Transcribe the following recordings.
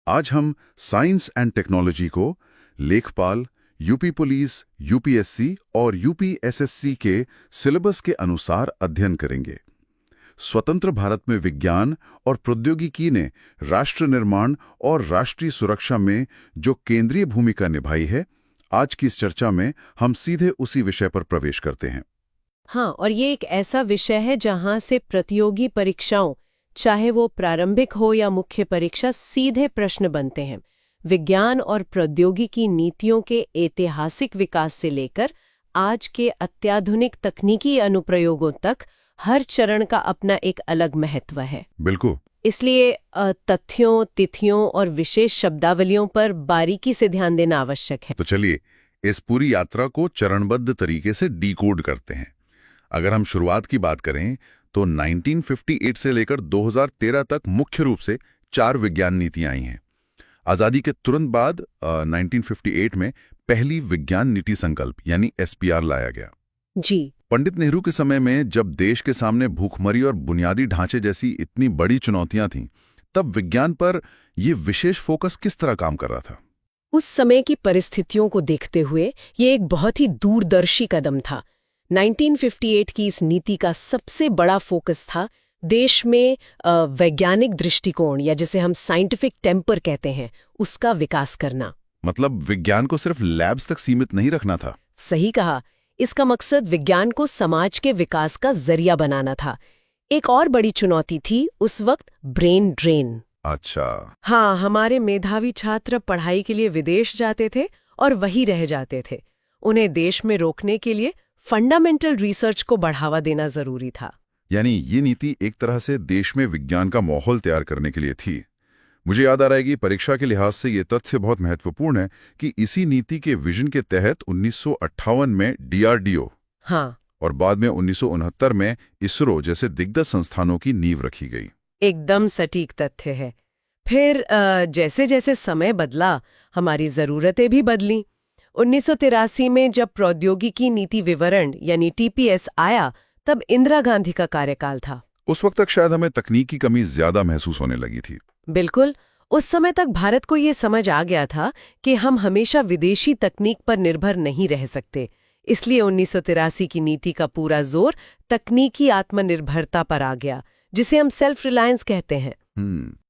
आज हम science and technology को लेखपाल, यूपी पुलिस, यूपीएससी और यूपीएसएससी के सिलेबस के अनुसार अध्ययन करेंगे। स्वतंत्र भारत में विज्ञान और प्रौद्योगिकी ने राष्ट्र निर्माण और राष्ट्रीय सुरक्षा में जो केंद्रीय भूमिका निभाई है, आज की इस चर्चा में हम सीधे उसी विषय पर प्रवेश करते हैं। हाँ, और ये एक ऐसा विषय है जहाँ से प्रतियोगी परीक्षाओं, चाहे वो प्रारंभिक हो या मुख्य परीक्षा, सीधे प्रश्न बनते हैं। विज्ञान और प्रौद्योगिकी नीतियों के ऐतिहासिक विकास से लेकर आज के अत्याधुनिक तकनीकी अनुप्रयोगों तक हर चरण का अपना एक अलग महत्व है। बिल्कुल। इसलिए तथ्यों, तिथियों और विशेष शब्दावलियों पर बारीकी से ध्यान देना आवश्यक है। तो चलिए इस पूरी यात्रा को चरणबद्ध तरीके से डिकोड करते हैं। अगर हम शुरुआत की बात करें तो 1958 से लेकर 2013 तक मुख्य रूप से 4 विज्ञान नीतियां आई हैं। आजादी के तुरंत बाद 1958 में पहली विज्ञान नीति संकल्प यानी एसपीआर लाया गया। जी। पंडित नेहरू के समय में जब देश के सामने भूखमरी और बुनियादी ढांचे जैसी इतनी बड़ी चुनौतियां थीं, तब विज्ञान पर यह विशेष फोकस किस तरह काम कर रहा था? उस समय की परिस्थितियों को देखते हुए ये एक बहुत ही दूरदर्शी कदम था। 1958 की इस नीति का सबसे बड़ा फोकस था देश में वैज्ञानिक दृष्टिकोण, या जिसे हम साइंटिफिक टेम्पर कहते हैं, उसका विकास करना। मतलब विज्ञान को सिर्फ लैब्स तक सीमित नहीं रखना था। सही कहा। इसका मकसद विज्ञान को समाज के विकास का जरिया बनाना था। एक और बड़ी चुनौती थी उस वक्त ब्रेन ड्रेन। अच्छा। हाँ, हमारे मेधावी छात्र पढ़ाई के लिए विदेश जाते थे और वहीं रह जाते थे। उन्हें देश में रोकने के लिए फंडामेंटल रिसर्च को बढ़ावा देना जरूरी था। यानी ये नीति एक तरह से देश में विज्ञान का माहौल तैयार करने के लिए थी। मुझे याद आ रहा है कि परीक्षा के लिहाज से ये तथ्य बहुत महत्वपूर्ण है कि इसी नीति के विजन के तहत 1958 में डीआरडीओ, हाँ, और बाद में 1969 में इसरो जैसे दिग्गज संस्थानों की नींव रखी गई। एकदम सटीक तथ्य है। फिर जैसे जैसे समय बदला, हमारी जरूरतें भी बदलीं। 1983 में जब प्रौद्योगिकी नीति विवरण यानी टीपीएस आया, तब इंदिरा गांधी का कार्यकाल था। उस वक्त तक शायद हमें तकनीक की कमी ज्यादा महसूस होने लगी थी। बिल्कुल। उस समय तक भारत को ये समझ आ गया था कि हम हमेशा विदेशी तकनीक पर निर्भर नहीं रह सकते। इसलिए 1983 की नीति का पूरा जोर तकनीकी आत्मनिर्भरता पर आ गया, जिसे हम सेल्फ रिलायंस कहते हैं।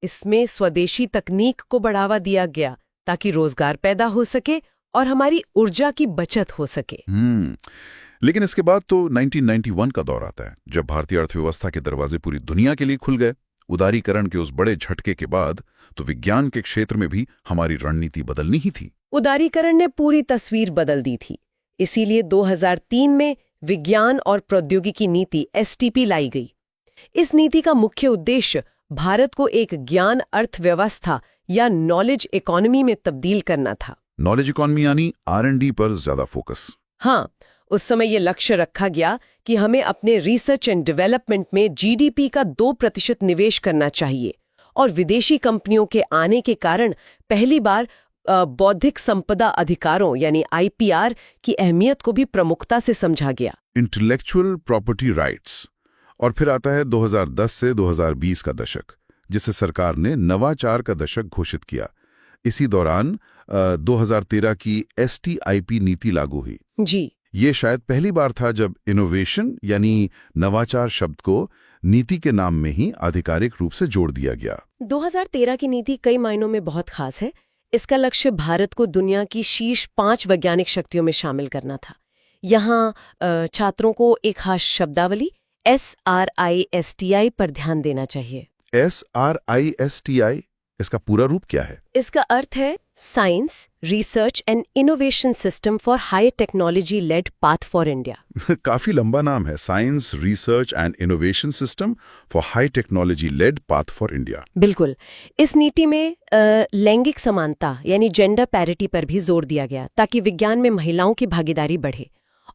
इसमें स्वदेशी तकनीक को बढ़ावा दिया गया ताकि रोजगार पैदा हो सके और हमारी ऊर्जा की बचत हो सके। लेकिन इसके बाद तो 1991 का दौर आता है, जब भारतीय अर्थव्यवस्था के दरवाजे पूरी दुनिया के लिए खुल गए। उदारीकरण के उस बड़े झटके के बाद तो विज्ञान के क्षेत्र में भी हमारी रणनीति बदलनी ही थी। उदारीकरण ने पूरी तस्वीर बदल दी थी। इसीलिए 2003 में विज्ञान और प्रौद्योगिकी नीति एसटीपी लाई गई। इस नीति का मुख्य उद्देश्य भारत को एक ज्ञान अर्थव्यवस्था या नॉलेज इकोनॉमी में तब्दील करना था। नॉलेज इकोनॉमी यानी R&D पर ज्यादा फोकस। हाँ, उस समय ये लक्ष्य रखा गया कि हमें अपने रिसर्च एंड डेवलपमेंट में जीडीपी का 2% निवेश करना चाहिए, और विदेशी कंपनियों के आने के कारण पहली बार बौद्धिक संपदा अधिकारों यानी आईपीआर की अहमियत को भी प्रमुखता से समझा गया। Intellectual property rights. और फिर आता है 2010 से 2020 का दशक, जिसे सरकार ने नवाचार का दशक घोषित किया। इसी दौरान 2013 की STIP नीति लागू हुई। जी। ये शायद पहली बार था जब इनोवेशन यानी नवाचार शब्द को नीति के नाम में ही आधिकारिक रूप से जोड़ दिया गया। 2013 की नीति कई मायनों में बहुत खास है। इसका लक्ष्य भारत को दुनिया की शीर्ष 5 वैज्ञानिक शक्तियों में शामिल करना था। यहाँ छात्रों को एक खास शब्दावली SRISTI पर ध्यान देना चाहिए। SRISTI, इसका पूरा रूप क्या है? इसका अर्थ है science, research and innovation system for high technology led path for India. काफी लंबा नाम है, science, research and innovation system for high technology led path for India. बिल्कुल। इस नीति में लैंगिक समानता यानी जेंडर पैरिटी पर भी जोर दिया गया, ताकि विज्ञान में महिलाओं की भागीदारी बढ़े।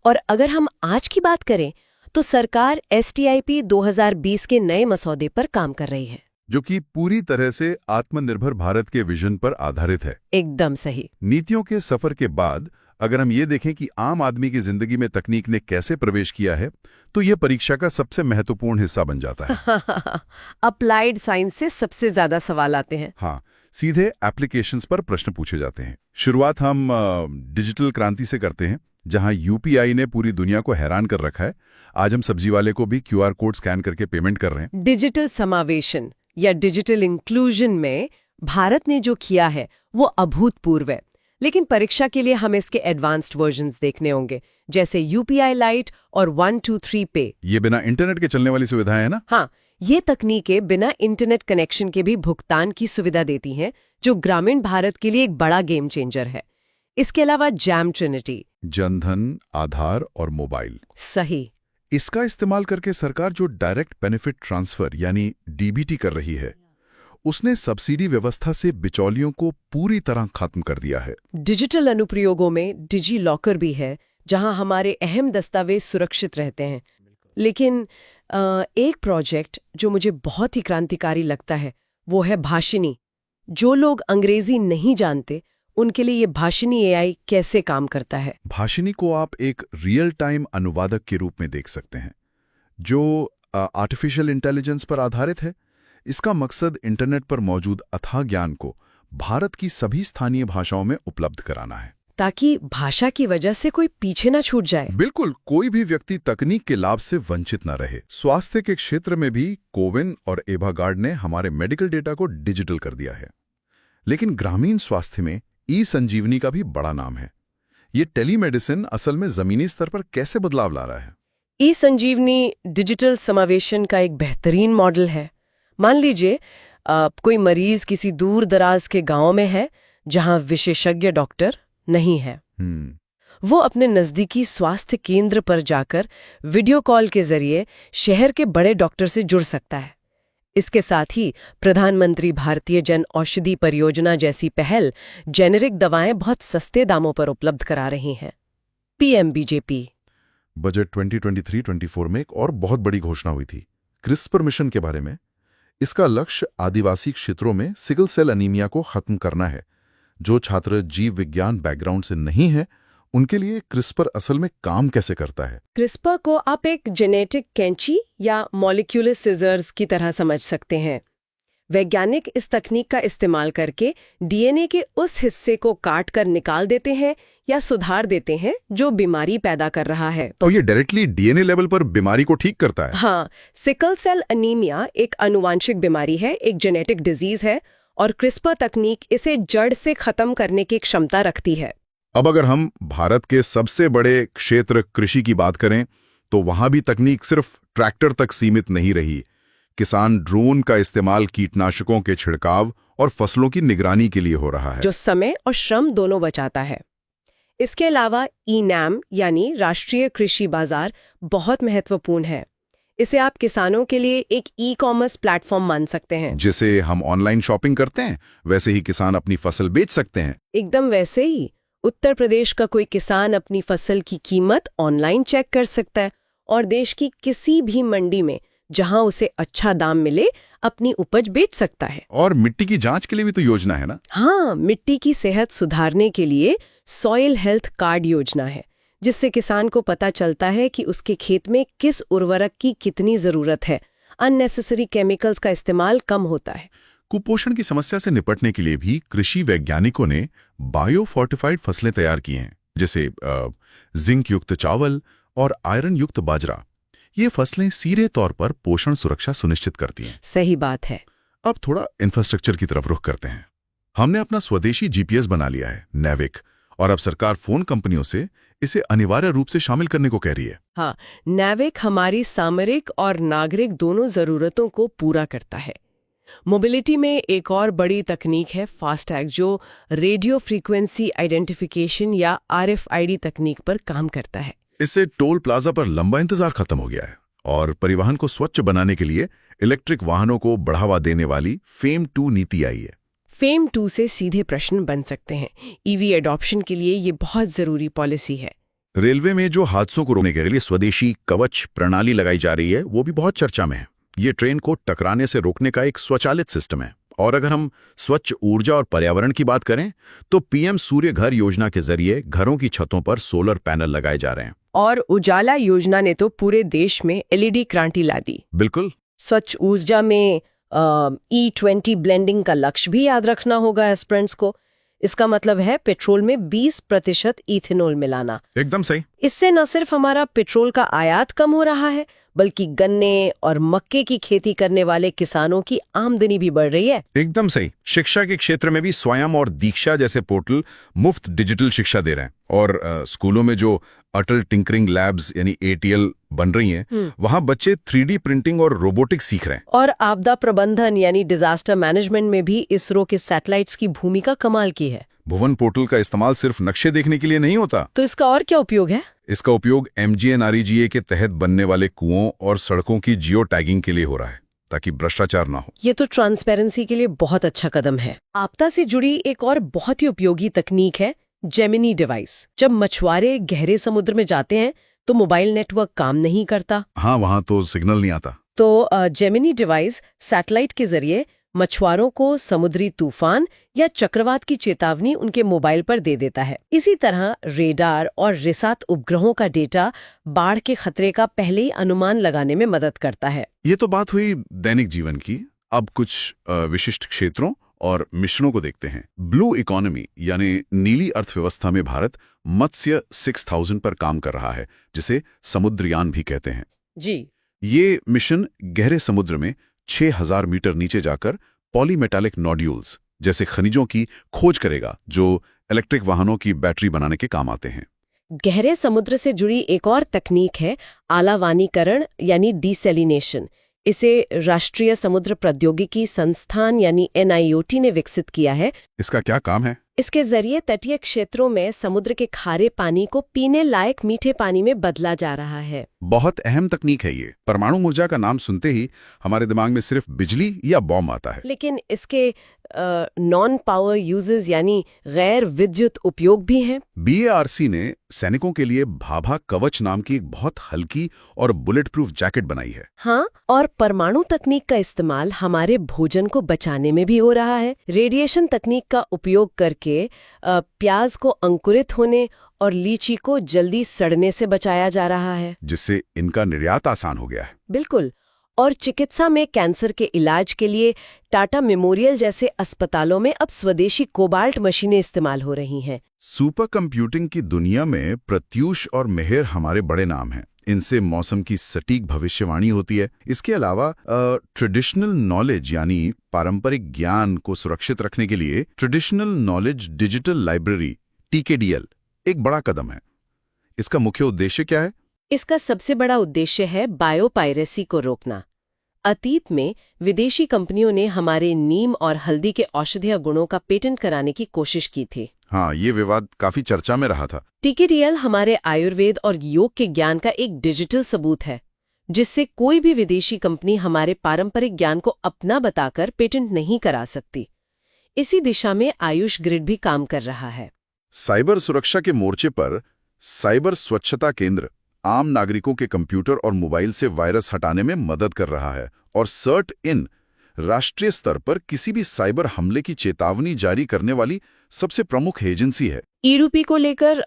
और अगर हम आज की बात करें तो सरकार STIP 2020 के नए मसौदे पर काम कर रही है, जो कि पूरी तरह से आत्मनिर्भर भारत के विजन पर आधारित है। एकदम सही। नीतियों के सफर के बाद अगर हम ये देखें कि आम आदमी की जिंदगी में तकनीक ने कैसे प्रवेश किया है, तो यह परीक्षा का सबसे महत्वपूर्ण हिस्सा बन जाता है। अप्लाइड साइंस से सबसे ज्यादा सवाल आते हैं। हाँ, सीधे एप्लीकेशंस पर प्रश्न पूछे जाते हैं। शुरुआत हम डिजिटल क्रांति से करते हैं, जहां यूपीआई ने पूरी दुनिया को हैरान कर रखा है। आज हम सब्जी वाले को भी क्यूआर कोड स्कैन करके पेमेंट कर रहे हैं। डिजिटल समावेशन या डिजिटल इंक्लूजन में भारत ने जो किया है वो अभूतपूर्व है, लेकिन परीक्षा के लिए हमें इसके एडवांस्ड वर्जन्स देखने होंगे, जैसे यूपीआई लाइट और 123 पे। ये बिना इंटरनेट के चलने वाली सुविधाएं है ना? हाँ, ये तकनीकें बिना इंटरनेट कनेक्शन के भी भुगतान की सुविधा देती हैं, जो ग्रामीण भारत के लिए एक बड़ा गेम चेंजर है। इसके अलावा जैम ट्रिनिटी, जनधन, आधार और मोबाइल। सही। इसका इस्तेमाल करके सरकार जो डायरेक्ट बेनिफिट ट्रांसफर यानी डीबीटी कर रही है, उसने सब्सिडी व्यवस्था से बिचौलियों को पूरी तरह खत्म कर दिया है। डिजिटल अनुप्रयोगों में डिजी लॉकर भी है, जहां हमारे अहम दस्तावेज सुरक्षित रहते हैं। लेकिन एक प्रोजेक्ट जो मुझे बहुत ही क्रांतिकारी लगता है वो है भाषिनी। जो लोग अंग्रेजी नहीं जानते उनके लिए ये भाषिनी एआई कैसे काम करता है। भाषिनी को आप एक रियल टाइम अनुवादक के रूप में देख सकते हैं, जो आर्टिफिशियल इंटेलिजेंस पर आधारित है। इसका मकसद इंटरनेट पर मौजूद अथाह ज्ञान को भारत की सभी स्थानीय भाषाओं में उपलब्ध कराना है, ताकि भाषा की वजह से कोई पीछे ना छूट जाए। बिल्कुल, कोई भी व्यक्ति तकनीक के लाभ से वंचित न रहे। स्वास्थ्य के क्षेत्र में भी कोविन और एभा गार्ड ने हमारे मेडिकल डेटा को डिजिटल कर दिया है। लेकिन ग्रामीण स्वास्थ्य में ई संजीवनी का भी बड़ा नाम है। ये टेलीमेडिसिन असल में जमीनी स्तर पर कैसे बदलाव ला रहा है? ई संजीवनी डिजिटल समावेशन का एक बेहतरीन मॉडल है। मान लीजिए कोई मरीज किसी दूर दराज के गांव में है जहां विशेषज्ञ डॉक्टर नहीं है। वो अपने नजदीकी स्वास्थ्य केंद्र पर जाकर वीडियो कॉल के जरिए शहर के बड़े डॉक्टर से जुड़ सकता है। इसके साथ ही प्रधानमंत्री भारतीय जन औषधि परियोजना जैसी पहल जेनेरिक दवाएं बहुत सस्ते दामों पर उपलब्ध करा रही हैं। पीएमबीजेपी बजट 2023-24 में एक और बहुत बड़ी घोषणा हुई थी, क्रिस्पर मिशन के बारे में। इसका लक्ष्य आदिवासी क्षेत्रों में सिकल सेल एनीमिया को खत्म करना है। जो छात्र जीव विज्ञान बैकग्राउंड से नहीं है, उनके लिए क्रिस्पर असल में काम कैसे करता है? क्रिस्पर को आप एक जेनेटिक कैंची या मॉलिक्यूलर सिजर्स की तरह समझ सकते हैं। वैज्ञानिक इस तकनीक का इस्तेमाल करके डीएनए के उस हिस्से को काट कर निकाल देते हैं या सुधार देते हैं जो बीमारी पैदा कर रहा है। तो ये डायरेक्टली डीएनए लेवल पर बीमारी को ठीक करता है? हाँ, सिकल सेल एनीमिया एक आनुवांशिक बीमारी है, एक जेनेटिक डिजीज है, और क्रिस्पर तकनीक इसे जड़ से खत्म करने की क्षमता रखती है। अब अगर हम भारत के सबसे बड़े क्षेत्र कृषि की बात करें, तो वहां भी तकनीक सिर्फ ट्रैक्टर तक सीमित नहीं रही। किसान ड्रोन का इस्तेमाल कीटनाशकों के छिड़काव और फसलों की निगरानी के लिए हो रहा है, जो समय और श्रम दोनों बचाता है। इसके अलावा ई-नैम यानी राष्ट्रीय कृषि बाजार बहुत महत्वपूर्ण है। इसे आप किसानों के लिए एक ई-कॉमर्स प्लेटफॉर्म मान सकते हैं। जिसे हम ऑनलाइन शॉपिंग करते हैं, वैसे ही किसान अपनी फसल बेच सकते हैं। एकदम वैसे ही उत्तर प्रदेश का कोई किसान अपनी फसल की कीमत ऑनलाइन चेक कर सकता है और देश की किसी भी मंडी में जहां उसे अच्छा दाम मिले अपनी उपज बेच सकता है। और मिट्टी की जांच के लिए भी तो योजना है ना? हाँ, मिट्टी की सेहत सुधारने के लिए सॉइल हेल्थ कार्ड योजना है, जिससे किसान को पता चलता है कि उसके खेत में किस उर्वरक की कितनी जरूरत है। अननेसेसरी केमिकल्स का इस्तेमाल कम होता है। कुपोषण की समस्या से निपटने के लिए भी कृषि वैज्ञानिकों ने बायो फोर्टिफाइड फसलें तैयार की हैं, जैसे जिंक युक्त चावल और आयरन युक्त बाजरा। ये फसलें सीधे तौर पर पोषण सुरक्षा सुनिश्चित करती हैं। सही बात है। अब थोड़ा इंफ्रास्ट्रक्चर की तरफ रुख करते हैं। हमने अपना स्वदेशी जीपीएस बना लिया है, नैविक, और अब सरकार फोन कंपनियों से इसे अनिवार्य रूप से शामिल करने को कह रही है। हाँ, नैविक हमारी सामरिक और नागरिक दोनों जरूरतों को पूरा करता है। मोबिलिटी में एक और बड़ी तकनीक है फास्टैग, जो रेडियो फ्रीक्वेंसी आइडेंटिफिकेशन या RFID तकनीक पर काम करता है। इससे टोल प्लाजा पर लंबा इंतजार खत्म हो गया है और परिवहन को स्वच्छ बनाने के लिए इलेक्ट्रिक वाहनों को बढ़ावा देने वाली फेम 2 नीति आई है। फेम 2 से सीधे प्रश्न बन सकते हैं। ईवी एडॉप्शन के लिए ये बहुत जरूरी पॉलिसी है। रेलवे में जो हादसों को रोकने के लिए स्वदेशी कवच प्रणाली लगाई जा रही है, वो भी बहुत चर्चा में है। ये ट्रेन को टकराने से रोकने का एक स्वचालित सिस्टम है। और अगर हम स्वच्छ ऊर्जा और पर्यावरण की बात करें, तो पीएम सूर्य घर योजना के जरिए घरों की छतों पर सोलर पैनल लगाए जा रहे हैं। और उजाला योजना ने तो पूरे देश में LED क्रांति ला दी। बिल्कुल। स्वच्छ ऊर्जा में E20 ब्लेंडिंग का लक्ष्य भी याद रखना होगा एस्पिरेंट्स को। इसका मतलब है पेट्रोल में 20% इथेनॉल मिलाना। एकदम सही। इससे न सिर्फ हमारा पेट्रोल का आयात कम हो रहा है, बल्कि गन्ने और मक्के की खेती करने वाले किसानों की आमदनी भी बढ़ रही है। एकदम सही। शिक्षा के क्षेत्र में भी स्वयं और दीक्षा जैसे पोर्टल मुफ्त डिजिटल शिक्षा दे रहे हैं, और स्कूलों में जो अटल टिंकरिंग लैब्स यानी ATL बन रही हैं, वहां बच्चे 3D प्रिंटिंग और रोबोटिक्स सीख रहे हैं। और आपदा प्रबंधन यानी डिजास्टर मैनेजमेंट में भी इसरो के सैटेलाइट्स की भूमिका कमाल की है। भुवन पोर्टल का इस्तेमाल सिर्फ नक्शे देखने के लिए नहीं होता। तो इसका और क्या उपयोग है? इसका उपयोग MGNREGA के तहत बनने वाले कुओं और सड़कों की जियो टैगिंग के लिए हो रहा है, ताकि भ्रष्टाचार ना हो। ये तो ट्रांसपेरेंसी के लिए बहुत अच्छा कदम है। आपदा से जुड़ी एक और बहुत ही उपयोगी तकनीक है जेमिनी डिवाइस। जब मछुआरे गहरे समुद्र में जाते हैं तो मोबाइल नेटवर्क काम नहीं करता। हाँ, वहां तो सिग्नल नहीं आता। तो जेमिनी डिवाइस सैटेलाइट के जरिए मछुआरों को समुद्री तूफान या चक्रवात की चेतावनी उनके मोबाइल पर दे देता है। इसी तरह रेडार और रिसात उपग्रहों का डेटा बाढ़ के खतरे का पहले ही अनुमान लगाने में मदद करता है। ये तो बात हुई दैनिक जीवन की। अब कुछ विशिष्ट क्षेत्रों और मिशनों को देखते हैं। ब्लू इकोनॉमी यानी नीली अर्थव्यवस्था में भारत मत्स्य 6000 पर काम कर रहा है, जिसे समुद्रयान भी कहते हैं। जी, ये मिशन गहरे समुद्र में 6000 मीटर नीचे जाकर पॉलीमेटालिक नोड्यूल्स जैसे खनिजों की खोज करेगा, जो इलेक्ट्रिक वाहनों की बैटरी बनाने के काम आते हैं। गहरे समुद्र से जुड़ी एक और तकनीक है आलावानीकरण यानी डिसैलिनेशन। इसे राष्ट्रीय समुद्र प्रौद्योगिकी संस्थान यानी NIOT ने विकसित किया है। इसका क्या काम है? इसके जरिए तटीय क्षेत्रों में समुद्र के खारे पानी को पीने लायक मीठे पानी में बदला जा रहा है। बहुत अहम तकनीक है ये। परमाणु ऊर्जा का नाम सुनते ही हमारे दिमाग में सिर्फ बिजली या बॉम्ब आता है, लेकिन इसके नॉन पावर यूजेस यानी गैर विद्युत उपयोग भी हैं। BARC ने सैनिकों के लिए भाभा कवच नाम की एक बहुत हल्की और बुलेट प्रूफ जैकेट बनाई है। हाँ, और परमाणु तकनीक का इस्तेमाल हमारे भोजन को बचाने में भी हो रहा है। रेडिएशन तकनीक का उपयोग करके प्याज को अंकुरित होने और लीची को जल्दी सड़ने से बचाया जा रहा है, जिससे इनका निर्यात आसान हो गया है। बिल्कुल। और चिकित्सा में कैंसर के इलाज के लिए टाटा मेमोरियल जैसे अस्पतालों में अब स्वदेशी कोबाल्ट मशीनें इस्तेमाल हो रही हैं। सुपर कंप्यूटिंग की दुनिया में प्रत्यूष और मेहर हमारे बड़े नाम हैं। इनसे मौसम की सटीक भविष्यवाणी होती है। इसके अलावा ट्रेडिशनल नॉलेज यानी पारंपरिक ज्ञान को सुरक्षित रखने के लिए traditional knowledge digital library TKDL एक बड़ा कदम है। इसका मुख्य उद्देश्य क्या है? इसका सबसे बड़ा उद्देश्य है बायोपायरेसी को रोकना। अतीत में विदेशी कंपनियों ने हमारे नीम और हल्दी के औषधीय गुणों का पेटेंट कराने की कोशिश की थी। हाँ, ये विवाद काफी चर्चा में रहा था। TKDL हमारे आयुर्वेद और योग के ज्ञान का एक डिजिटल सबूत है, जिससे कोई भी विदेशी कंपनी हमारे पारंपरिक ज्ञान को अपना बताकर पेटेंट नहीं करा सकती। इसी दिशा में आयुष ग्रिड भी काम कर रहा है। साइबर सुरक्षा के मोर्चे पर साइबर स्वच्छता केंद्र आम नागरिकों के कंप्यूटर और मोबाइल से वायरस हटाने में मदद कर रहा है, और CERT-IN राष्ट्रीय स्तर पर किसी भी साइबर हमले की चेतावनी जारी करने वाली सबसे प्रमुख एजेंसी है। E-रूपी को लेकर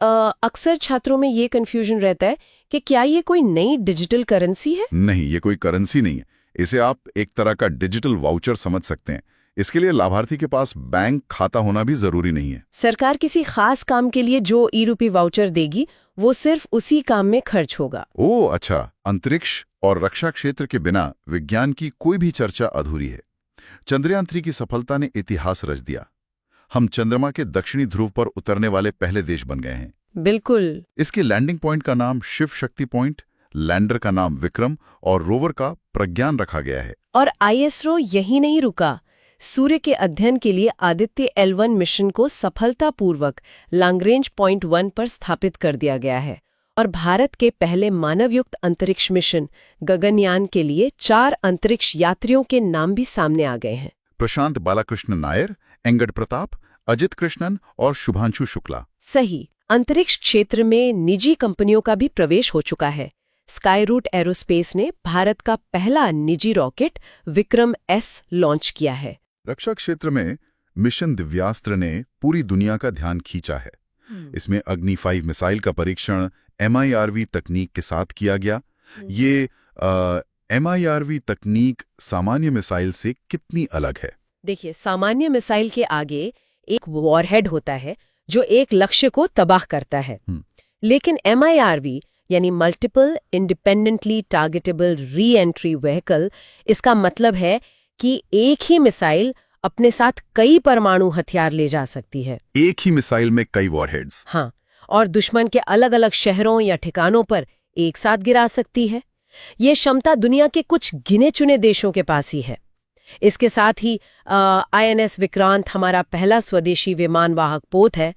अक्सर छात्रों में ये कंफ्यूजन रहता है कि क्या ये कोई नई डिजिटल करेंसी है? नहीं, ये कोई करेंसी नहीं है। इसे आप एक तरह का डिजिटल वाउचर समझ सकते हैं। इसके लिए लाभार्थी के पास बैंक खाता होना भी जरूरी नहीं है। सरकार किसी खास काम के लिए जो E-रूपी वाउचर देगी, वो सिर्फ उसी काम में खर्च होगा। ओह अच्छा। अंतरिक्ष और रक्षा क्षेत्र के बिना विज्ञान की कोई भी चर्चा अधूरी है। चंद्रयान 3 की सफलता ने इतिहास रच दिया। हम चंद्रमा के दक्षिणी ध्रुव पर उतरने वाले पहले देश बन गए हैं। बिल्कुल। इसके लैंडिंग पॉइंट का नाम शिव शक्ति पॉइंट, लैंडर का नाम विक्रम और रोवर का प्रज्ञान रखा गया है। और ISRO यही नहीं रुका। सूर्य के अध्ययन के लिए आदित्य L1 मिशन को सफलतापूर्वक लैग्रेंज पॉइंट 1 पर स्थापित कर दिया गया है। और भारत के पहले मानवयुक्त अंतरिक्ष मिशन गगनयान के लिए 4 अंतरिक्ष यात्रियों के नाम भी सामने आ गए हैं। प्रशांत बालाकृष्ण नायर, एंगड प्रताप, अजित कृष्णन और शुभांशु शुक्ला। सही। अंतरिक्ष क्षेत्र में निजी कंपनियों का भी प्रवेश हो चुका है। स्काईरूट एरोस्पेस ने भारत का पहला निजी रॉकेट विक्रम S लॉन्च किया है। रक्षा क्षेत्र में मिशन दिव्यास्त्र ने पूरी दुनिया का ध्यान खींचा है। इसमें अग्नि 5 मिसाइल का परीक्षण MIRV तकनीक के साथ किया गया। ये MIRV तकनीक सामान्य मिसाइल से कितनी अलग है? देखिए, सामान्य मिसाइल के आगे एक वॉरहेड होता है जो एक लक्ष्य को तबाह करता है। लेकिन MIRV यानी multiple independently targetable re entry vehicle, इसका मतलब है कि एक ही मिसाइल अपने साथ कई परमाणु हथियार ले जा सकती है। एक ही मिसाइल में कई वॉरहेड्स। हाँ, और दुश्मन के अलग अलग शहरों या ठिकानों पर एक साथ गिरा सकती है। ये क्षमता दुनिया के कुछ गिने चुने देशों के पास ही है। इसके साथ ही INS विक्रांत हमारा पहला स्वदेशी विमान वाहक पोत है,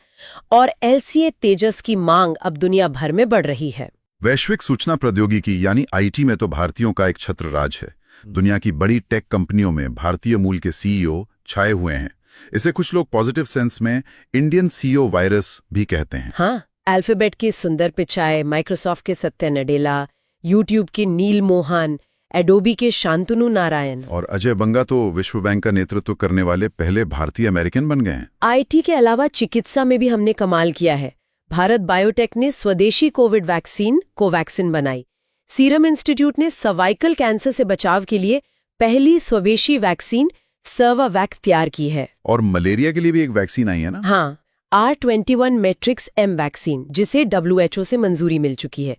और LCA तेजस की मांग अब दुनिया भर में बढ़ रही है। वैश्विक सूचना प्रौद्योगिकी यानी IT में तो भारतीयों का एक छत्र राज है। दुनिया की बड़ी टेक कंपनियों में भारतीय मूल के CEO छाए हुए हैं। इसे कुछ लोग पॉजिटिव सेंस में इंडियन CEO वायरस भी कहते हैं। हाँ, अल्फाबेट के सुंदर पिचाई, माइक्रोसॉफ्ट के सत्या नडेला, यूट्यूब के नील मोहन, एडोबी के शांतनु नारायण और अजय बंगा तो विश्व बैंक का नेतृत्व करने वाले पहले भारतीय अमेरिकन बन गए हैं। IT के अलावा चिकित्सा में भी हमने कमाल किया है। भारत बायोटेक ने स्वदेशी कोविड वैक्सीन कोवैक्सिन बनाई। सीरम इंस्टीट्यूट ने सर्वाइकल कैंसर से बचाव के लिए पहली स्वदेशी वैक्सीन सर्वावैक तैयार की है। और मलेरिया के लिए भी एक वैक्सीन आई है ना? हाँ, R21 मैट्रिक्स M वैक्सीन, जिसे WHO से मंजूरी मिल चुकी है।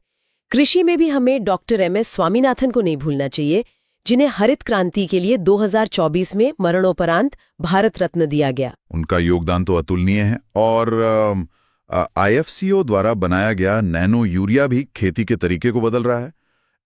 कृषि में भी हमें डॉक्टर MS स्वामीनाथन को नहीं भूलना चाहिए, जिन्हें हरित क्रांति के लिए 2024 में मरणोपरांत भारत रत्न दिया गया। उनका योगदान तो अतुलनीय है। और IFCO द्वारा बनाया गया नैनो यूरिया भी खेती के तरीके को बदल रहा है।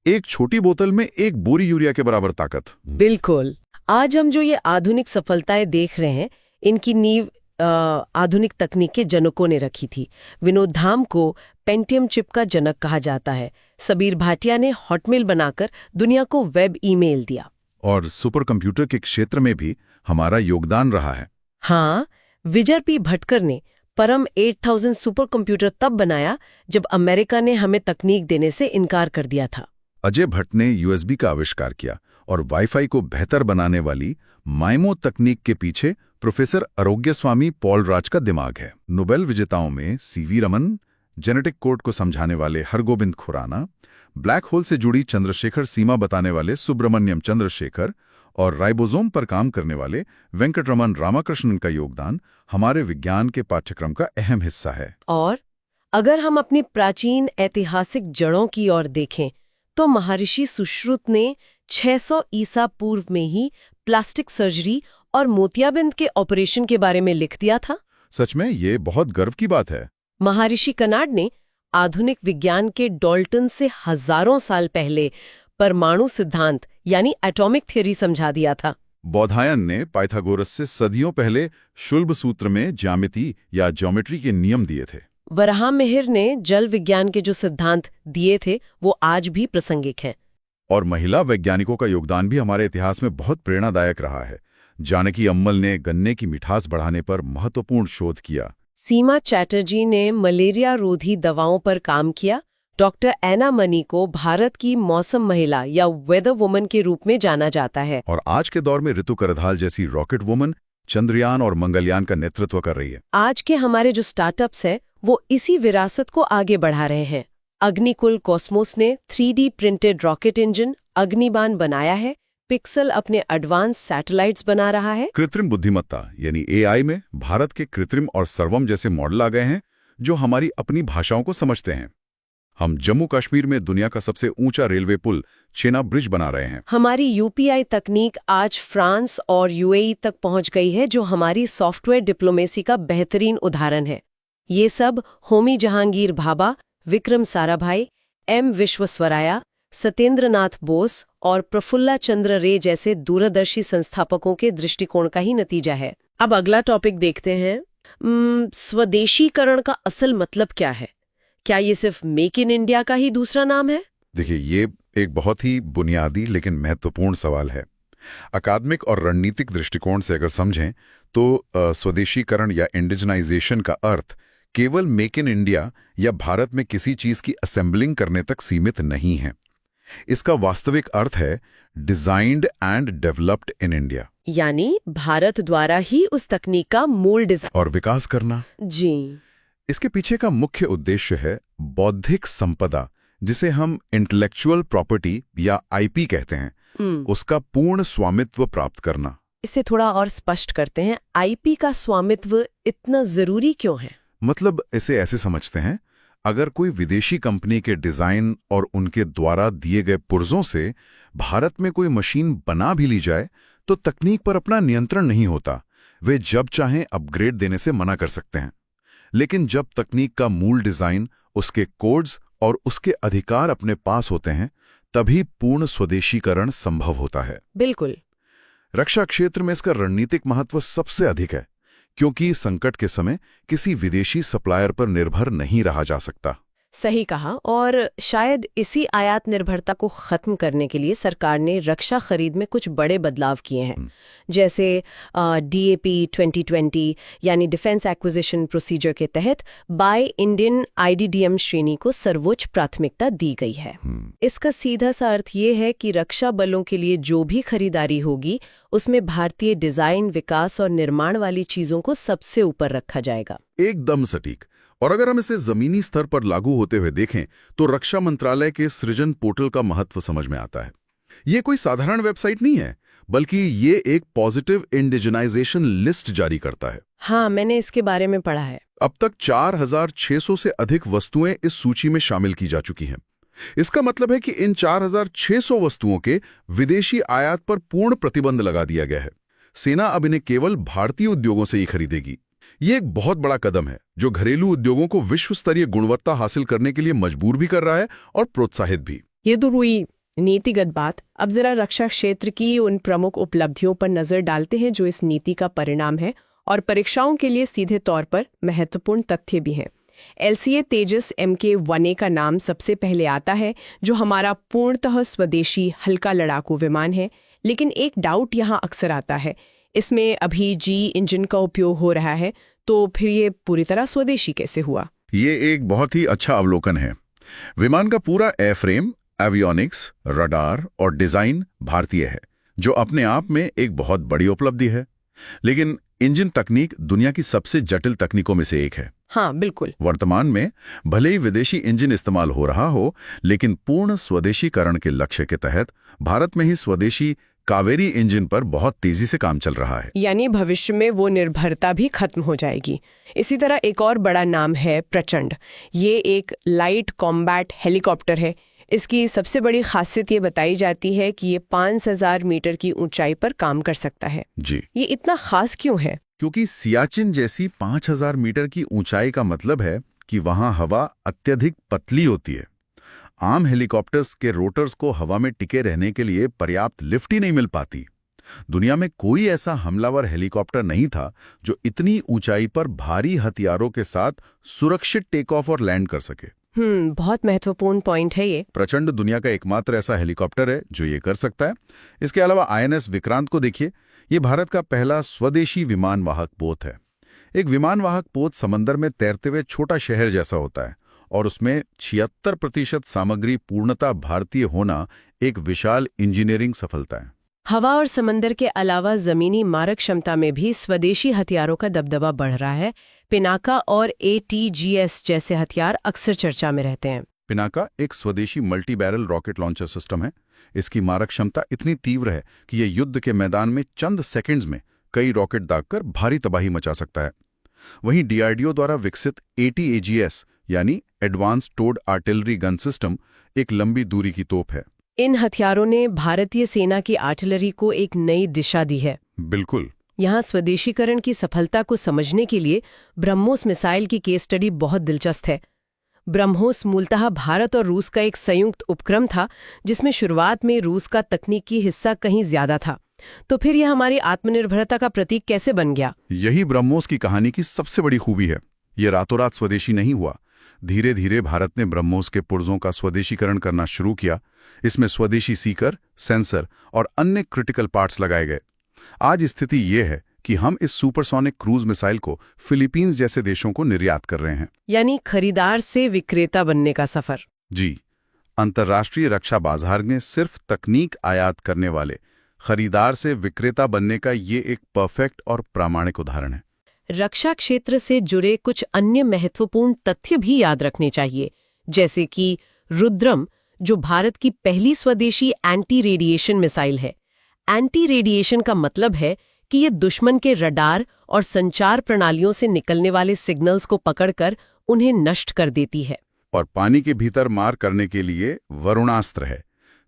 एक छोटी बोतल में एक बोरी यूरिया के बराबर ताकत। बिल्कुल। आज हम जो ये आधुनिक सफलताएं देख रहे हैं, इनकी नींव आधुनिक तकनीक के जनकों ने रखी थी। विनोद धाम को पेंटियम चिप का जनक कहा जाता है। सबीर भाटिया ने हॉटमेल बनाकर दुनिया को वेब ईमेल दिया। और सुपर कंप्यूटर के क्षेत्र में भी हमारा योगदान रहा है। हाँ, विजय पी भटकर ने परम 8000 सुपर कंप्यूटर तब बनाया जब अमेरिका ने हमें तकनीक देने से इनकार कर दिया था। अजय भट्ट ने USB का आविष्कार किया और वाईफाई को बेहतर बनाने वाली माइमो तकनीक के पीछे प्रोफेसर आरोग्यस्वामी पॉल राज का दिमाग है। नोबेल विजेताओं में CV रमन, जेनेटिक कोड को समझाने वाले हरगोबिंद खुराना, ब्लैक होल से जुड़ी चंद्रशेखर सीमा बताने वाले सुब्रमण्यम चंद्रशेखर और राइबोसोम पर काम करने वाले वेंकटरमन रामाकृष्णन का योगदान हमारे विज्ञान के पाठ्यक्रम का अहम हिस्सा है। और अगर हम अपनी प्राचीन ऐतिहासिक जड़ों की ओर देखें तो महर्षि सुश्रुत ने 600 ईसा पूर्व में ही प्लास्टिक सर्जरी और मोतियाबिंद के ऑपरेशन के बारे में लिख दिया था। सच में ये बहुत गर्व की बात है। महर्षि कनाड ने आधुनिक विज्ञान के डाल्टन से हजारों साल पहले परमाणु सिद्धांत यानी एटॉमिक थ्योरी समझा दिया था। बौधायन ने पाइथागोरस से सदियों पहले शुल्ब सूत्र में ज्यामिति या ज्योमेट्री के नियम दिए थे। वराहमिहिर ने जल विज्ञान के जो सिद्धांत दिए थे वो आज भी प्रासंगिक हैं। और महिला वैज्ञानिकों का योगदान भी हमारे इतिहास में बहुत प्रेरणादायक रहा है। जानकी अम्मल ने गन्ने की मिठास बढ़ाने पर महत्वपूर्ण शोध किया। सीमा चैटर्जी ने मलेरिया रोधी दवाओं पर काम किया। डॉक्टर एना मनी को भारत की मौसम महिला या वेदर वुमन के रूप में जाना जाता है। और आज के दौर में ऋतु करधाल जैसी रॉकेट वुमन चंद्रयान और मंगलयान का नेतृत्व कर रही है। आज के हमारे जो स्टार्टअप्स हैं वो इसी विरासत को आगे बढ़ा रहे हैं। अग्निकुल कॉस्मोस ने 3D प्रिंटेड रॉकेट इंजन अग्निबाण बनाया है। पिक्सल अपने एडवांस सैटेलाइट्स बना रहा है। कृत्रिम बुद्धिमत्ता यानी AI में भारत के कृत्रिम और सर्वम जैसे मॉडल आ गए हैं जो हमारी अपनी भाषाओं को समझते हैं। हम जम्मू कश्मीर में दुनिया का सबसे ऊंचा रेलवे पुल चेना ब्रिज बना रहे हैं। हमारी UPI तकनीक आज फ्रांस और UAE तक पहुंच गई है, जो हमारी सॉफ्टवेयर डिप्लोमेसी का बेहतरीन उदाहरण है। ये सब होमी जहांगीर भाभा, विक्रम साराभाई, M विश्वेश्वराया, सत्येंद्र नाथ बोस और प्रफुल्ला चंद्र रे जैसे दूरदर्शी संस्थापकों के दृष्टिकोण का ही नतीजा है। अब अगला टॉपिक देखते हैं। स्वदेशीकरण का असल मतलब क्या है? क्या ये सिर्फ मेक इन इंडिया का ही दूसरा नाम है? देखिए, ये एक बहुत ही बुनियादी लेकिन महत्वपूर्ण सवाल है। अकादमिक और रणनीतिक दृष्टिकोण से अगर समझें तो स्वदेशीकरण या इंडिजनाइजेशन का अर्थ केवल मेक इन इंडिया या भारत में किसी चीज की असेंबलिंग करने तक सीमित नहीं है। इसका वास्तविक अर्थ है designed and developed in India, यानी भारत द्वारा ही उस तकनीक का मूल डिजाइन और विकास करना। जी। इसके पीछे का मुख्य उद्देश्य है बौद्धिक संपदा जिसे हम इंटेलेक्चुअल प्रॉपर्टी या आईपी कहते हैं, उसका पूर्ण स्वामित्व प्राप्त करना। इसे थोड़ा और स्पष्ट करते हैं, आईपी का स्वामित्व इतना जरूरी क्यों है? मतलब इसे ऐसे समझते हैं, अगर कोई विदेशी कंपनी के डिजाइन और उनके द्वारा दिए गए पुर्जों से भारत में कोई मशीन बना भी ली जाए तो तकनीक पर अपना नियंत्रण नहीं होता। वे जब चाहें अपग्रेड देने से मना कर सकते हैं। लेकिन जब तकनीक का मूल डिजाइन, उसके कोड्स और उसके अधिकार अपने पास होते हैं, तभी पूर्ण स्वदेशीकरण संभव होता है। बिल्कुल। रक्षा क्षेत्र में इसका रणनीतिक महत्व सबसे अधिक है, क्योंकि संकट के समय किसी विदेशी सप्लायर पर निर्भर नहीं रहा जा सकता। सही कहा। और शायद इसी आयात निर्भरता को खत्म करने के लिए सरकार ने रक्षा खरीद में कुछ बड़े बदलाव किए हैं, जैसे DAP 2020 यानी डिफेंस एक्विजिशन प्रोसीजर के तहत बाय इंडियन IDDM श्रेणी को सर्वोच्च प्राथमिकता दी गई है। इसका सीधा सा अर्थ ये है कि रक्षा बलों के लिए जो भी खरीदारी होगी उसमें भारतीय डिजाइन, विकास और निर्माण वाली चीजों को सबसे ऊपर रखा जाएगा। एकदम सटीक। और अगर हम इसे जमीनी स्तर पर लागू होते हुए देखें तो रक्षा मंत्रालय के सृजन पोर्टल का महत्व समझ में आता है। ये कोई साधारण वेबसाइट नहीं है, बल्कि ये एक पॉजिटिव इंडिजिनाइजेशन लिस्ट जारी करता है। हाँ, मैंने इसके बारे में पढ़ा है। अब तक 4600 से अधिक वस्तुएं इस सूची में शामिल की जा चुकी हैं। इसका मतलब है कि इन 4600 वस्तुओं के विदेशी आयात पर पूर्ण प्रतिबंध लगा दिया गया है। सेना अब इन्हें केवल भारतीय उद्योगों से ही खरीदेगी। ये एक बहुत बड़ा कदम है जो घरेलू उद्योगों को विश्व स्तरीय गुणवत्ता हासिल करने के लिए मजबूर भी कर रहा है और प्रोत्साहित भी। ये तो हुई नीतिगत बात। अब जरा रक्षा क्षेत्र की उन प्रमुख उपलब्धियों पर नजर डालते हैं जो इस नीति का परिणाम है और परीक्षाओं के लिए सीधे तौर पर महत्वपूर्ण तथ्य भी हैं। LCA तेजस MK-1A का नाम सबसे पहले आता है, जो हमारा पूर्णतः स्वदेशी हल्का लड़ाकू विमान है। लेकिन एक डाउट यहाँ अक्सर आता है, इसमें अभी G इंजन का उपयोग हो रहा है, तो फिर ये पूरी तरह स्वदेशी कैसे हुआ? ये एक बहुत ही अच्छा अवलोकन है। विमान का पूरा एयरफ्रेम, एवियोनिक्स, रडार और डिजाइन भारतीय है, जो अपने आप में एक बहुत बड़ी उपलब्धि है। लेकिन इंजन तकनीक दुनिया की सबसे जटिल तकनीकों में से एक है। हाँ, बिल्कुल। वर्तमान में भले ही विदेशी इंजन इस्तेमाल हो रहा हो, लेकिन पूर्ण स्वदेशीकरण के लक्ष्य के तहत भारत में ही स्वदेशी कावेरी इंजन पर बहुत तेजी से काम चल रहा है। यानी भविष्य में वो निर्भरता भी खत्म हो जाएगी। इसी तरह एक और बड़ा नाम है प्रचंड। ये एक लाइट कॉम्बैट हेलीकॉप्टर है। इसकी सबसे बड़ी खासियत ये बताई जाती है कि ये 5000 मीटर की ऊंचाई पर काम कर सकता है। जी। ये इतना खास क्यों है? क्योंकि सियाचिन जैसी 5000 मीटर की ऊंचाई का मतलब है कि वहां हवा अत्यधिक पतली होती है। आम हेलीकॉप्टर्स के रोटर्स को हवा में टिके रहने के लिए पर्याप्त लिफ्ट ही नहीं मिल पाती। दुनिया में कोई ऐसा हमलावर हेलीकॉप्टर नहीं था जो इतनी ऊंचाई पर भारी हथियारों के साथ सुरक्षित टेक ऑफ और लैंड कर सके। बहुत महत्वपूर्ण पॉइंट है ये। प्रचंड दुनिया का एकमात्र ऐसा हेलीकॉप्टर है जो ये कर सकता है। इसके अलावा INS विक्रांत को देखिए, ये भारत का पहला स्वदेशी विमान वाहक पोत है। एक विमान वाहक पोत समंदर में तैरते हुए छोटा शहर जैसा होता है और उसमें 76% सामग्री पूर्णतः भारतीय होना एक विशाल इंजीनियरिंग सफलता है। हवा और समंदर के अलावा जमीनी मारक क्षमता में भी स्वदेशी हथियारों का दबदबा बढ़ रहा है। पिनाका और ATGS जैसे हथियार अक्सर चर्चा में रहते हैं। पिनाका एक स्वदेशी multi barrel rocket launcher system है। इसकी मारक क्षमता इतनी तीव्र है कि यह युद्ध के मैदान में चंद सेकंड्स में कई रॉकेट दागकर भारी तबाही मचा सकता है। वहीं DRDO द्वारा विकसित ATAGS यानी advance towed artillery gun system एक लंबी दूरी की तोप है। इन हथियारों ने भारतीय सेना की आर्टिलरी को एक नई दिशा दी है। बिल्कुल। यहाँ स्वदेशीकरण की सफलता को समझने के लिए ब्रह्मोस मिसाइल की केस स्टडी बहुत दिलचस्प है। ब्रह्मोस मूलतः भारत और रूस का एक संयुक्त उपक्रम था, जिसमें शुरुआत में रूस का तकनीकी हिस्सा कहीं ज्यादा था। तो फिर यह हमारी आत्मनिर्भरता का प्रतीक कैसे बन गया? यही ब्रह्मोस की कहानी की सबसे बड़ी खूबी है। ये रातों रात स्वदेशी नहीं हुआ। धीरे धीरे भारत ने ब्रह्मोस के पुर्जों का स्वदेशीकरण करना शुरू किया। इसमें स्वदेशी सीकर, सेंसर और अन्य क्रिटिकल पार्ट्स लगाए गए। आज स्थिति ये है कि हम इस सुपरसोनिक क्रूज मिसाइल को फिलीपींस जैसे देशों को निर्यात कर रहे हैं। यानी खरीदार से विक्रेता बनने का सफर। जी। अंतर्राष्ट्रीय रक्षा बाजार में सिर्फ तकनीक आयात करने वाले खरीदार से विक्रेता बनने का ये एक परफेक्ट और प्रामाणिक उदाहरण है। रक्षा क्षेत्र से जुड़े कुछ अन्य महत्वपूर्ण तथ्य भी याद रखने चाहिए, जैसे कि रुद्रम, जो भारत की पहली स्वदेशी एंटी रेडिएशन मिसाइल है। एंटी रेडिएशन का मतलब है कि ये दुश्मन के रडार और संचार प्रणालियों से निकलने वाले सिग्नल्स को पकड़कर उन्हें नष्ट कर देती है। और पानी के भीतर मार करने के लिए वरुणास्त्र है,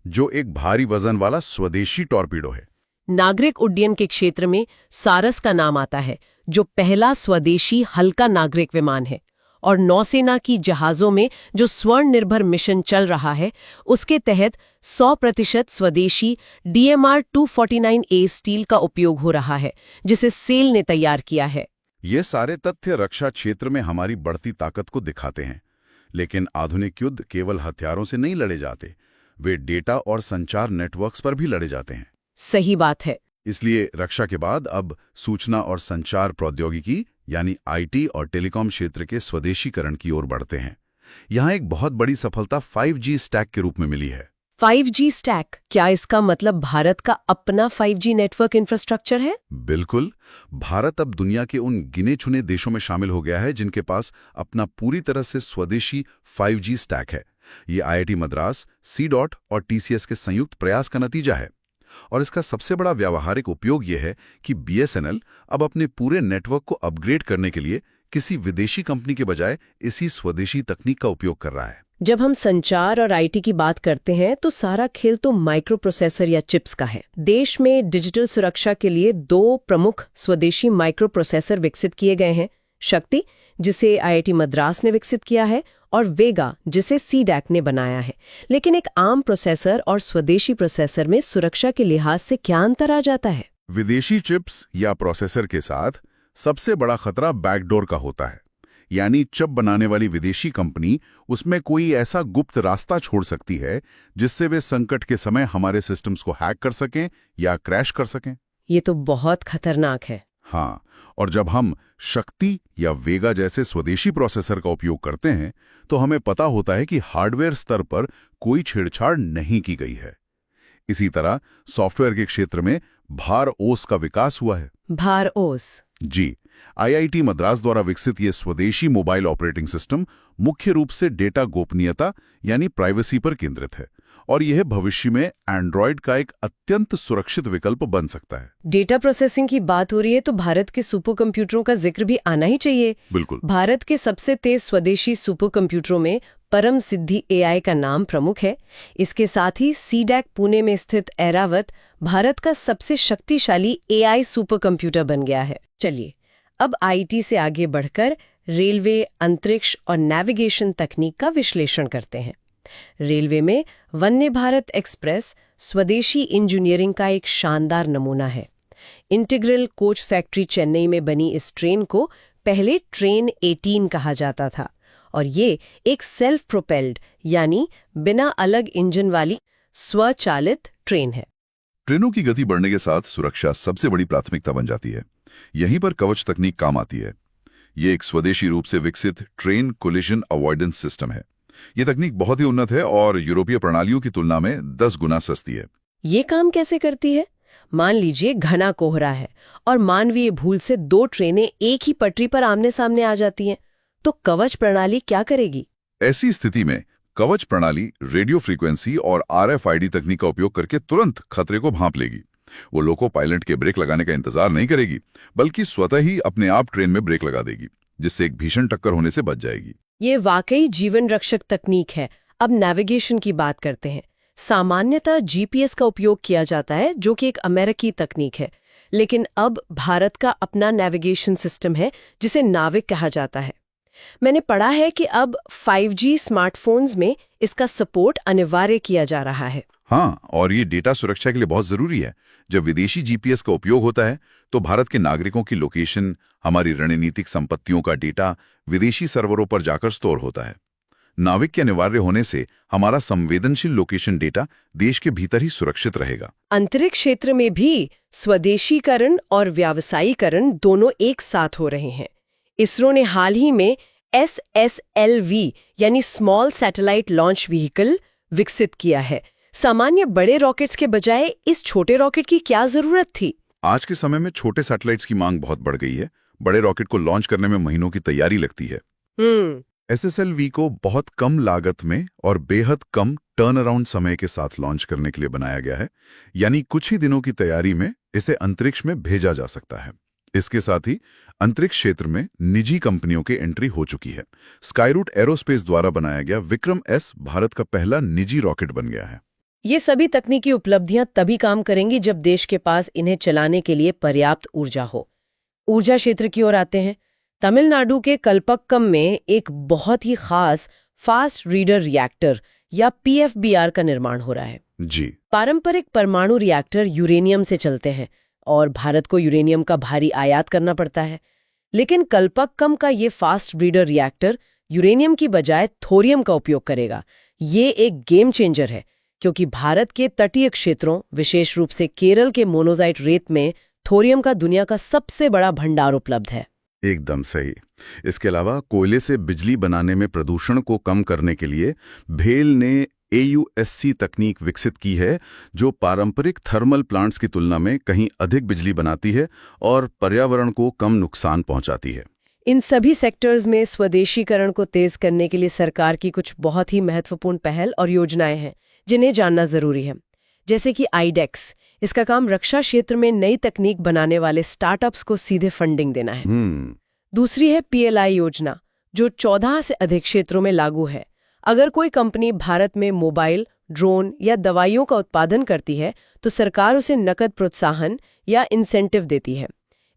जो एक भारी वजन वाला स्वदेशी टॉर्पीडो है। नागरिक उड्डयन के क्षेत्र में सारस का नाम आता है, जो पहला स्वदेशी हल्का नागरिक विमान है। और नौसेना की जहाज़ों में जो स्वर्ण निर्भर मिशन चल रहा है, उसके तहत 100% स्वदेशी DMR 249A स्टील का उपयोग हो रहा है, जिसे सेल ने तैयार किया है। ये सारे तथ्य रक्षा क्षेत्र में हमारी बढ़ती ताकत को दिखाते हैं। लेकिन आधुनिक युद्ध केवल हथियारों से नहीं लड़े जाते, वे डेटा और संचार नेटवर्क्स पर भी लड़े जाते हैं। सही बात है। इसलिए रक्षा के बाद अब सूचना और संचार प्रौद्योगिकी यानी IT और टेलीकॉम क्षेत्र के स्वदेशीकरण की ओर बढ़ते हैं। यहाँ एक बहुत बड़ी सफलता 5G स्टैक के रूप में मिली है। 5G स्टैक, क्या इसका मतलब भारत का अपना 5G नेटवर्क इंफ्रास्ट्रक्चर है? बिल्कुल। भारत अब दुनिया के उन गिने चुने देशों में शामिल हो गया है जिनके पास अपना पूरी तरह से स्वदेशी 5G स्टैक है। ये IIT मद्रास, C-DOT और TCS के संयुक्त प्रयास का नतीजा है। और इसका सबसे बड़ा व्यावहारिक उपयोग यह है कि BSNL अब अपने पूरे नेटवर्क को अपग्रेड करने के लिए किसी विदेशी कंपनी के बजाय इसी स्वदेशी तकनीक का उपयोग कर रहा है। जब हम संचार और IT की बात करते हैं तो सारा खेल तो माइक्रो प्रोसेसर या चिप्स का है। देश में डिजिटल सुरक्षा के लिए 2 प्रमुख स्वदेशी माइक्रो प्रोसेसर विकसित किए गए हैं, शक्ति, जिसे IIT मद्रास ने विकसित किया है, और वेगा, जिसे C-DAC ने बनाया है। लेकिन एक आम प्रोसेसर और स्वदेशी प्रोसेसर में सुरक्षा के लिहाज से क्या अंतर आ जाता है? विदेशी चिप्स या प्रोसेसर के साथ सबसे बड़ा खतरा बैकडोर का होता है। यानी चिप बनाने वाली विदेशी कंपनी उसमें कोई ऐसा गुप्त रास्ता छोड़ सकती है जिससे वे संकट के समय हमारे सिस्टम्स को हैक कर सकें या क्रैश कर सकें। ये तो बहुत खतरनाक है। हाँ, और जब हम शक्ति या वेगा जैसे स्वदेशी प्रोसेसर का उपयोग करते हैं तो हमें पता होता है कि हार्डवेयर स्तर पर कोई छेड़छाड़ नहीं की गई है। इसी तरह सॉफ्टवेयर के क्षेत्र में भार-ओस का विकास हुआ है। भार-ओस? जी, IIT मद्रास द्वारा विकसित ये स्वदेशी मोबाइल ऑपरेटिंग सिस्टम मुख्य रूप से डेटा गोपनीयता यानी प्राइवेसी पर केंद्रित है और यह भविष्य में एंड्रॉयड का एक अत्यंत सुरक्षित विकल्प बन सकता है। डेटा प्रोसेसिंग की बात हो रही है तो भारत के सुपर कंप्यूटरों का जिक्र भी आना ही चाहिए। बिल्कुल। भारत के सबसे तेज स्वदेशी सुपर कंप्यूटरों में परम सिद्धि AI का नाम प्रमुख है। इसके साथ ही C-DAC पुणे में स्थित ऐरावत भारत का सबसे शक्तिशाली AI सुपर कंप्यूटर बन गया है। चलिए अब IT से आगे बढ़कर रेलवे, अंतरिक्ष और नेविगेशन तकनीक का विश्लेषण करते हैं। रेलवे में वंदे भारत एक्सप्रेस स्वदेशी इंजीनियरिंग का एक शानदार नमूना है। इंटीग्रल कोच फैक्ट्री चेन्नई में बनी इस ट्रेन को पहले ट्रेन 18 कहा जाता था और ये एक सेल्फ प्रोपेल्ड यानी बिना अलग इंजन वाली स्वचालित ट्रेन है। ट्रेनों की गति बढ़ने के साथ सुरक्षा सबसे बड़ी प्राथमिकता बन जाती है। यहीं पर कवच तकनीक काम आती है। ये एक स्वदेशी रूप से विकसित ट्रेन कोलिजन अवॉइडेंस सिस्टम है। ये तकनीक बहुत ही उन्नत है और यूरोपीय प्रणालियों की तुलना में 10 गुना सस्ती है। ये काम कैसे करती है? मान लीजिए घना कोहरा है और मानवीय भूल से 2 ट्रेनें एक ही पटरी पर आमने सामने आ जाती हैं, तो कवच प्रणाली क्या करेगी? ऐसी स्थिति में कवच प्रणाली रेडियो फ्रीक्वेंसी और RFID तकनीक का उपयोग करके तुरंत खतरे को भांप लेगी। वो लोको पायलट के ब्रेक लगाने का इंतजार नहीं करेगी, बल्कि स्वतः ही अपने आप ट्रेन में ब्रेक लगा देगी, जिससे एक भीषण टक्कर होने से बच जाएगी। ये वाकई जीवन रक्षक तकनीक है। अब नेविगेशन की बात करते हैं। सामान्यतः GPS का उपयोग किया जाता है, जो कि एक अमेरिकी तकनीक है, लेकिन अब भारत का अपना नेविगेशन सिस्टम है जिसे नाविक कहा जाता है। मैंने पढ़ा है कि अब 5G स्मार्टफोन्स में इसका सपोर्ट अनिवार्य किया जा रहा है। हाँ, और ये डेटा सुरक्षा के लिए बहुत जरूरी है। जब विदेशी GPS का उपयोग होता है तो भारत के नागरिकों की लोकेशन, हमारी रणनीतिक संपत्तियों का डेटा विदेशी सर्वरों पर जाकर स्टोर होता है। नाविक के अनिवार्य होने से हमारा संवेदनशील लोकेशन डेटा देश के भीतर ही सुरक्षित रहेगा। अंतरिक्ष क्षेत्र में भी स्वदेशीकरण और व्यावसायीकरण दोनों एक साथ हो रहे हैं। इसरो ने हाल ही में SSLV यानी स्मॉल सैटेलाइट लॉन्च व्हीकल विकसित किया है। सामान्य बड़े रॉकेट्स के बजाय इस छोटे रॉकेट की क्या जरूरत थी? आज के समय में छोटे सैटेलाइट्स की मांग बहुत बढ़ गई है। बड़े रॉकेट को लॉन्च करने में महीनों की तैयारी लगती है। SSLV को बहुत कम लागत में और बेहद कम टर्न अराउंड समय के साथ लॉन्च करने के लिए बनाया गया है, यानी कुछ ही दिनों की तैयारी में इसे अंतरिक्ष में भेजा जा सकता है। इसके साथ ही अंतरिक्ष क्षेत्र में निजी कंपनियों की एंट्री हो चुकी है। स्काईरूट एरोस्पेस द्वारा बनाया गया विक्रम एस भारत का पहला निजी रॉकेट बन गया है। ये सभी तकनीकी उपलब्धियां तभी काम करेंगी जब देश के पास इन्हें चलाने के लिए पर्याप्त ऊर्जा हो। ऊर्जा क्षेत्र की ओर आते हैं। तमिलनाडु के कल्पक्कम में एक बहुत ही खास फास्ट रीडर रिएक्टर या PFBR का निर्माण हो रहा है। जी। पारंपरिक परमाणु रिएक्टर यूरेनियम से चलते हैं और भारत को यूरेनियम का भारी आयात करना पड़ता है। लेकिन कल्पक्कम का ये फास्ट ब्रीडर रिएक्टर यूरेनियम की बजाय थोरियम का उपयोग करेगा। ये एक गेम चेंजर है, क्योंकि भारत के तटीय क्षेत्रों, विशेष रूप से केरल के मोनोजाइट रेत में थोरियम का दुनिया का सबसे बड़ा भंडार उपलब्ध है। एकदम सही। इसके अलावा कोयले से बिजली बनाने में प्रदूषण को कम करने के लिए भेल ने AUSC तकनीक विकसित की है, जो पारंपरिक थर्मल प्लांट्स की तुलना में कहीं अधिक बिजली बनाती है और पर्यावरण को कम नुकसान पहुंचाती है। इन सभी सेक्टर्स में स्वदेशीकरण को तेज करने के लिए सरकार की कुछ बहुत ही महत्वपूर्ण पहल और योजनाएं हैं, जिन्हें जानना जरूरी है। जैसे कि IDEX, इसका काम रक्षा क्षेत्र में नई तकनीक बनाने वाले स्टार्टअप्स को सीधे फंडिंग देना है। दूसरी है PLI योजना, जो 14 से अधिक क्षेत्रों में लागू है। अगर कोई कंपनी भारत में मोबाइल, ड्रोन या दवाइयों का उत्पादन करती है, तो सरकार उसे नकद प्रोत्साहन या इंसेंटिव देती है।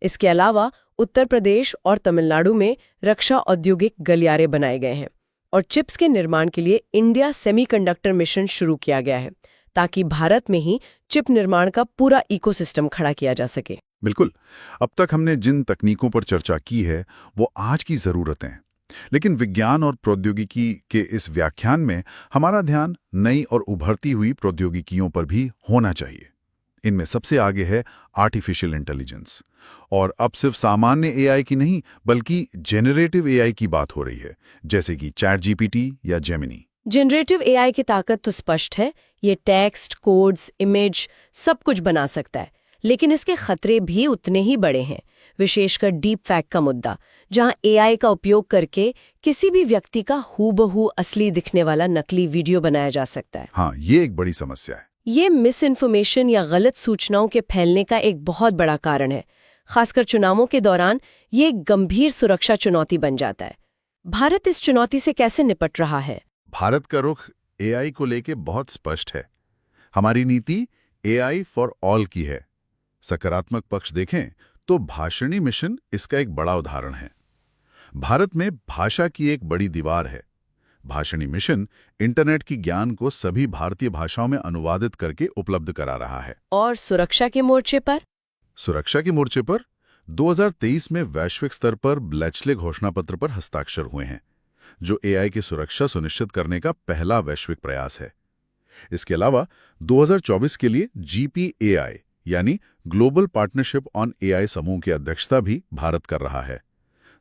इसके अलावा उत्तर प्रदेश और तमिलनाडु में रक्षा औद्योगिक गलियारे बनाए गए हैं और चिप्स के निर्माण के लिए इंडिया सेमीकंडक्टर मिशन शुरू किया गया है, ताकि भारत में ही चिप निर्माण का पूरा इकोसिस्टम खड़ा किया जा सके। बिल्कुल। अब तक हमने जिन तकनीकों पर चर्चा की है वो आज की जरूरतें हैं, लेकिन विज्ञान और प्रौद्योगिकी के इस व्याख्यान में हमारा ध्यान नई और उभरती हुई प्रौद्योगिकियों पर भी होना चाहिए। इनमें सबसे आगे है आर्टिफिशियल इंटेलिजेंस, और अब सिर्फ सामान्य AI की नहीं बल्कि जेनरेटिव AI की बात हो रही है, जैसे कि ChatGPT या जेमिनी। जनरेटिव AI की ताकत तो स्पष्ट है। ये टेक्स्ट, कोड्स, इमेज सब कुछ बना सकता है, लेकिन इसके खतरे भी उतने ही बड़े हैं, विशेषकर डीप फैक का मुद्दा, जहां AI का उपयोग करके किसी भी व्यक्ति का हूबहू असली दिखने वाला नकली वीडियो बनाया जा सकता है। हाँ, ये एक बड़ी समस्या है। ये मिस इन्फॉर्मेशन या गलत सूचनाओं के फैलने का एक बहुत बड़ा कारण है। खासकर चुनावों के दौरान ये एक गंभीर सुरक्षा चुनौती बन जाता है। भारत इस चुनौती से कैसे निपट रहा है? भारत का रुख AI को लेके बहुत स्पष्ट है। हमारी नीति AI फॉर ऑल की है। सकारात्मक पक्ष देखें तो भाषणी मिशन इसका एक बड़ा उदाहरण है। भारत में भाषा की एक बड़ी दीवार है। भाषणी मिशन इंटरनेट की ज्ञान को सभी भारतीय भाषाओं में अनुवादित करके उपलब्ध करा रहा है। और सुरक्षा के मोर्चे पर? सुरक्षा के मोर्चे पर 2023 में वैश्विक स्तर पर ब्लेचले घोषणा पत्र पर हस्ताक्षर हुए हैं, जो AI की सुरक्षा सुनिश्चित करने का पहला वैश्विक प्रयास है। इसके अलावा 2024 के लिए GPAI यानी ग्लोबल पार्टनरशिप ऑन AI समूह की अध्यक्षता भी भारत कर रहा है,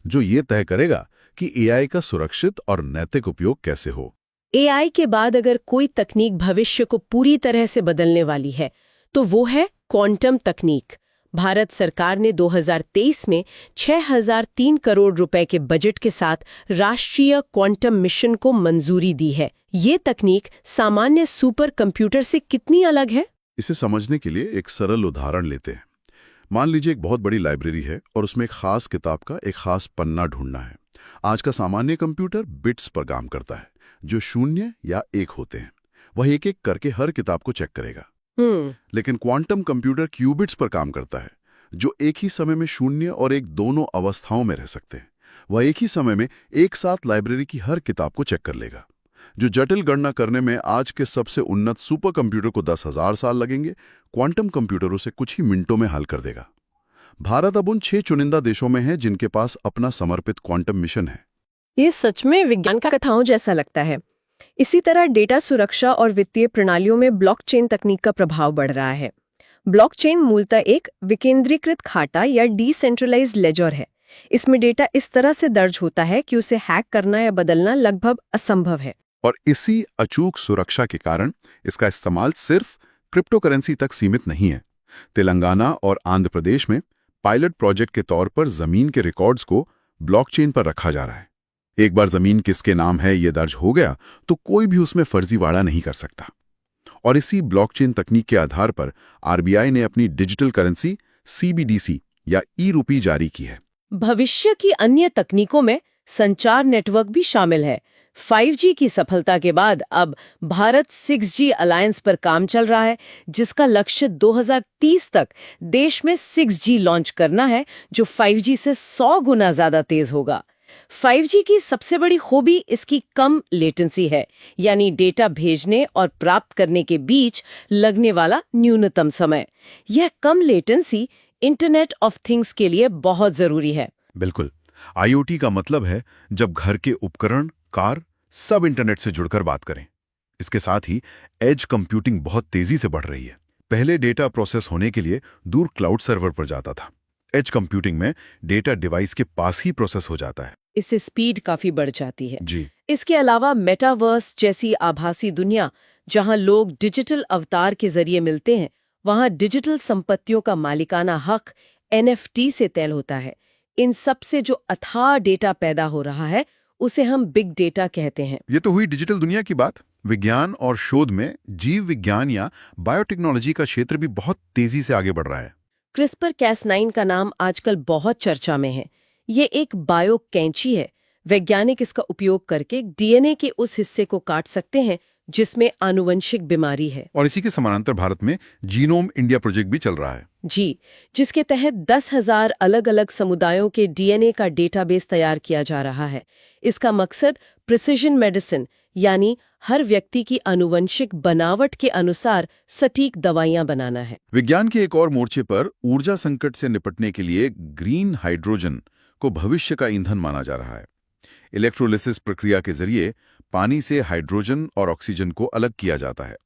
जो ये तय करेगा कि AI का सुरक्षित और नैतिक उपयोग कैसे हो। AI के बाद अगर कोई तकनीक भविष्य को पूरी तरह से बदलने वाली है, तो वो है क्वांटम तकनीक। भारत सरकार ने 2023 में 6003 करोड़ रुपए के बजट के साथ राष्ट्रीय क्वांटम मिशन को मंजूरी दी है। ये तकनीक सामान्य सुपर कंप्यूटर से कितनी अलग है? इसे समझने के लिए एक सरल उदाहरण लेते हैं। मान लीजिए एक बहुत बड़ी लाइब्रेरी है और उसमें एक खास किताब का एक खास पन्ना ढूंढना है। आज का सामान्य कंप्यूटर बिट्स पर काम करता है, जो 0 या 1 होते हैं। वह एक एक करके हर किताब को चेक करेगा। लेकिन क्वांटम कंप्यूटर क्यूबिट्स पर काम करता है, जो एक ही समय में 0 और 1 दोनों अवस्थाओं में रह सकते हैं। वह एक ही समय में एक साथ लाइब्रेरी की हर किताब को चेक कर लेगा। जो जटिल गणना करने में आज के सबसे उन्नत सुपर कंप्यूटर को 10,000 साल लगेंगे, क्वांटम कंप्यूटर उसे कुछ ही मिनटों में हल कर देगा। भारत अब उन 6 चुनिंदा देशों में है जिनके पास अपना समर्पित क्वांटम मिशन है। ये सच में विज्ञान का कथाओं जैसा लगता है। इसी तरह डेटा सुरक्षा और वित्तीय प्रणालियों में ब्लॉकचेन तकनीक का प्रभाव बढ़ रहा है। ब्लॉकचेन मूलतः एक विकेंद्रीकृत खाता या डिसेंट्रलाइज्ड लेजर है। इसमें डेटा इस तरह से दर्ज होता है कि उसे हैक करना या बदलना लगभग असंभव है। और इसी अचूक सुरक्षा के कारण इसका इस्तेमाल सिर्फ क्रिप्टो करेंसी तक सीमित नहीं है। तेलंगाना और आंध्र प्रदेश में पायलट प्रोजेक्ट के तौर पर जमीन के रिकॉर्ड्स को ब्लॉकचेन पर रखा जा रहा है। एक बार जमीन किसके नाम है ये दर्ज हो गया तो कोई भी उसमें फर्जीवाड़ा नहीं कर सकता। और इसी ब्लॉकचेन तकनीक के आधार पर आरबीआई ने अपनी डिजिटल करेंसी सीबीडीसी या ई-रुपी जारी की है। भविष्य की अन्य तकनीकों में संचार नेटवर्क भी शामिल है। 5G की सफलता के बाद अब भारत 6G अलायंस पर काम चल रहा है, जिसका लक्ष्य 2030 तक देश में 6G लॉन्च करना है, जो 5G से 100 गुना ज्यादा तेज होगा। 5G की सबसे बड़ी खूबी इसकी कम लेटेंसी है, यानी डेटा भेजने और प्राप्त करने के बीच लगने वाला न्यूनतम समय। यह कम लेटेंसी इंटरनेट ऑफ थिंग्स के लिए बहुत जरूरी है। बिल्कुल, आईओटी का मतलब है जब घर के उपकरण, कार सब इंटरनेट से जुड़कर बात करें। इसके साथ ही एज कंप्यूटिंग बहुत तेजी से बढ़ रही है। पहले डेटा प्रोसेस होने के लिए दूर क्लाउड सर्वर पर जाता था। एज कंप्यूटिंग में डेटा डिवाइस के पास ही प्रोसेस हो जाता है। इससे स्पीड काफी बढ़ जाती है। जी, इसके अलावा मेटावर्स जैसी आभासी दुनिया, जहां लोग डिजिटल अवतार के जरिए मिलते हैं, वहां डिजिटल संपत्तियों का मालिकाना हक NFT से तय होता है। इन सब से जो अथाह डेटा पैदा हो रहा है उसे हम बिग डेटा कहते हैं। ये तो हुई डिजिटल दुनिया की बात। विज्ञान और शोध में जीव विज्ञान या बायोटेक्नोलॉजी का क्षेत्र भी बहुत तेजी से आगे बढ़ रहा है। CRISPR-Cas9 का नाम आजकल बहुत चर्चा में है। ये एक बायो कैंची है। वैज्ञानिक इसका उपयोग करके DNA के उस हिस्से को काट सकते हैं जिसमें आनुवंशिक बीमारी है। और इसी के समानांतर भारत में जीनोम इंडिया प्रोजेक्ट भी चल रहा है। जी, जिसके तहत 10,000 अलग-अलग समुदायों के DNA का डेटाबेस तैयार किया जा रहा है। इसका मकसद प्रिसिजन मेडिसिन, यानी हर व्यक्ति की आनुवंशिक बनावट के अनुसार सटीक दवाइयां बनाना है। विज्ञान के एक और मोर्चे पर ऊर्जा संकट से निपटने के लिए ग्रीन हाइड्रोजन को भविष्य का ईंधन माना जा रहा है। इलेक्ट्रोलिसिस प्रक्रिया के जरिए पानी से हाइड्रोजन और ऑक्सीजन को अलग किया जाता है।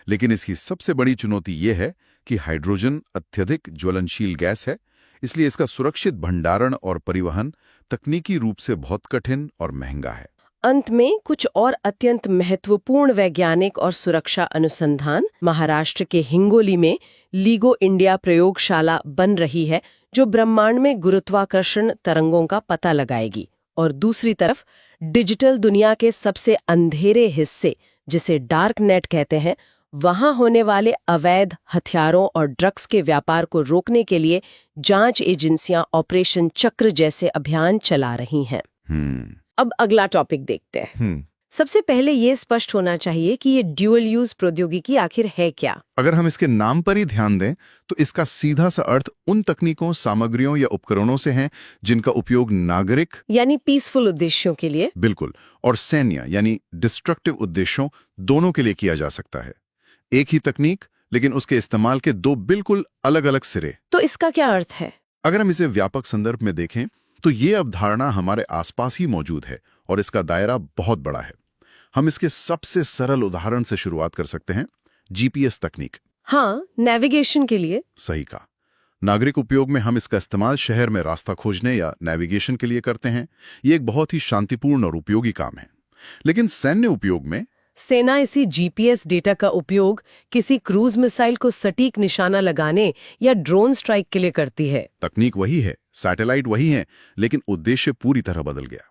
लेकिन इसकी सबसे बड़ी चुनौती ये है कि हाइड्रोजन अत्यधिक ज्वलनशील गैस है, इसलिए इसका सुरक्षित भंडारण और परिवहन तकनीकी रूप से बहुत कठिन और महंगा है। अंत में कुछ और अत्यंत महत्वपूर्ण वैज्ञानिक और सुरक्षा अनुसंधान। महाराष्ट्र के हिंगोली में लीगो इंडिया प्रयोगशाला बन रही है, जो ब्रह्मांड में गुरुत्वाकर्षण तरंगों का पता लगाएगी। और दूसरी तरफ डिजिटल दुनिया के सबसे अंधेरे हिस्से, जिसे डार्क नेट कहते हैं, वहां होने वाले अवैध हथियारों और ड्रग्स के व्यापार को रोकने के लिए जांच एजेंसियां ऑपरेशन चक्र जैसे अभियान चला रही हैं। अब अगला टॉपिक देखते हैं। सबसे पहले ये स्पष्ट होना चाहिए कि ये ड्यूअल यूज प्रौद्योगिकी आखिर है क्या। अगर हम इसके नाम पर ही ध्यान दें तो इसका सीधा सा अर्थ उन तकनीकों, सामग्रियों या उपकरणों से है जिनका उपयोग नागरिक यानी पीसफुल उद्देश्यों के लिए, बिल्कुल, और सैन्य यानी डिस्ट्रक्टिव उद्देश्यों दोनों के लिए किया जा सकता है। एक ही तकनीक, लेकिन उसके इस्तेमाल के दो बिल्कुल अलग अलग सिरे। तो इसका क्या अर्थ है? अगर हम इसे व्यापक संदर्भ में देखें तो ये अवधारणा हमारे आसपास ही मौजूद है और इसका दायरा बहुत बड़ा है। हम इसके सबसे सरल उदाहरण से शुरुआत कर सकते हैं, GPS तकनीक। हाँ, नेविगेशन के लिए। सही कहा। नागरिक उपयोग में हम इसका इस्तेमाल शहर में रास्ता खोजने या नेविगेशन के लिए करते हैं। ये एक बहुत ही शांतिपूर्ण और उपयोगी काम है। लेकिन सैन्य उपयोग में सेना इसी GPS डेटा का उपयोग किसी क्रूज मिसाइल को सटीक निशाना लगाने या ड्रोन स्ट्राइक के लिए करती है। तकनीक वही है, सैटेलाइट वही है, लेकिन उद्देश्य पूरी तरह बदल गया।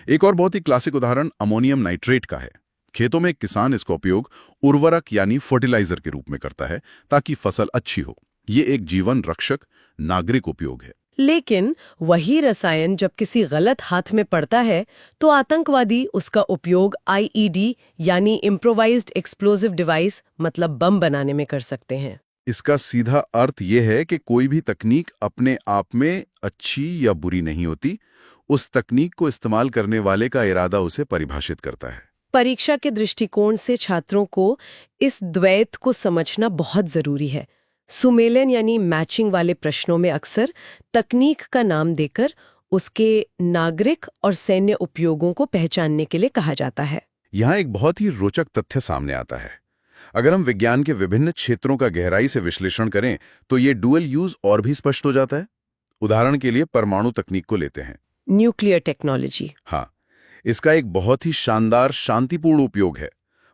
एक और बहुत ही क्लासिक उदाहरण अमोनियम नाइट्रेट का है। खेतों में किसान इसका उपयोग उर्वरक यानी फर्टिलाइजर के रूप में करता है ताकि फसल अच्छी हो। ये एक जीवन रक्षक नागरिक उपयोग है। लेकिन वही रसायन जब किसी गलत हाथ में पड़ता है तो आतंकवादी उसका उपयोग IED यानी इम्प्रोवाइज्ड एक्सप्लोजिव डिवाइस मतलब बम बनाने में कर सकते हैं। इसका सीधा अर्थ यह है कि कोई भी तकनीक अपने आप में अच्छी या बुरी नहीं होती, उस तकनीक को इस्तेमाल करने वाले का इरादा उसे परिभाषित करता है। परीक्षा के दृष्टिकोण से छात्रों को इस द्वैत को समझना बहुत जरूरी है। सुमेलन यानी मैचिंग वाले प्रश्नों में अक्सर तकनीक का नाम देकर उसके नागरिक और सैन्य उपयोगों को पहचानने के लिए कहा जाता है। यहाँ एक बहुत ही रोचक तथ्य सामने आता है। अगर हम विज्ञान के विभिन्न क्षेत्रों का गहराई से विश्लेषण करें तो ये डुअल यूज और भी स्पष्ट हो जाता है। उदाहरण के लिए परमाणु तकनीक को लेते हैं। Nuclear technology. हाँ, इसका एक बहुत ही शानदार शांतिपूर्ण उपयोग है।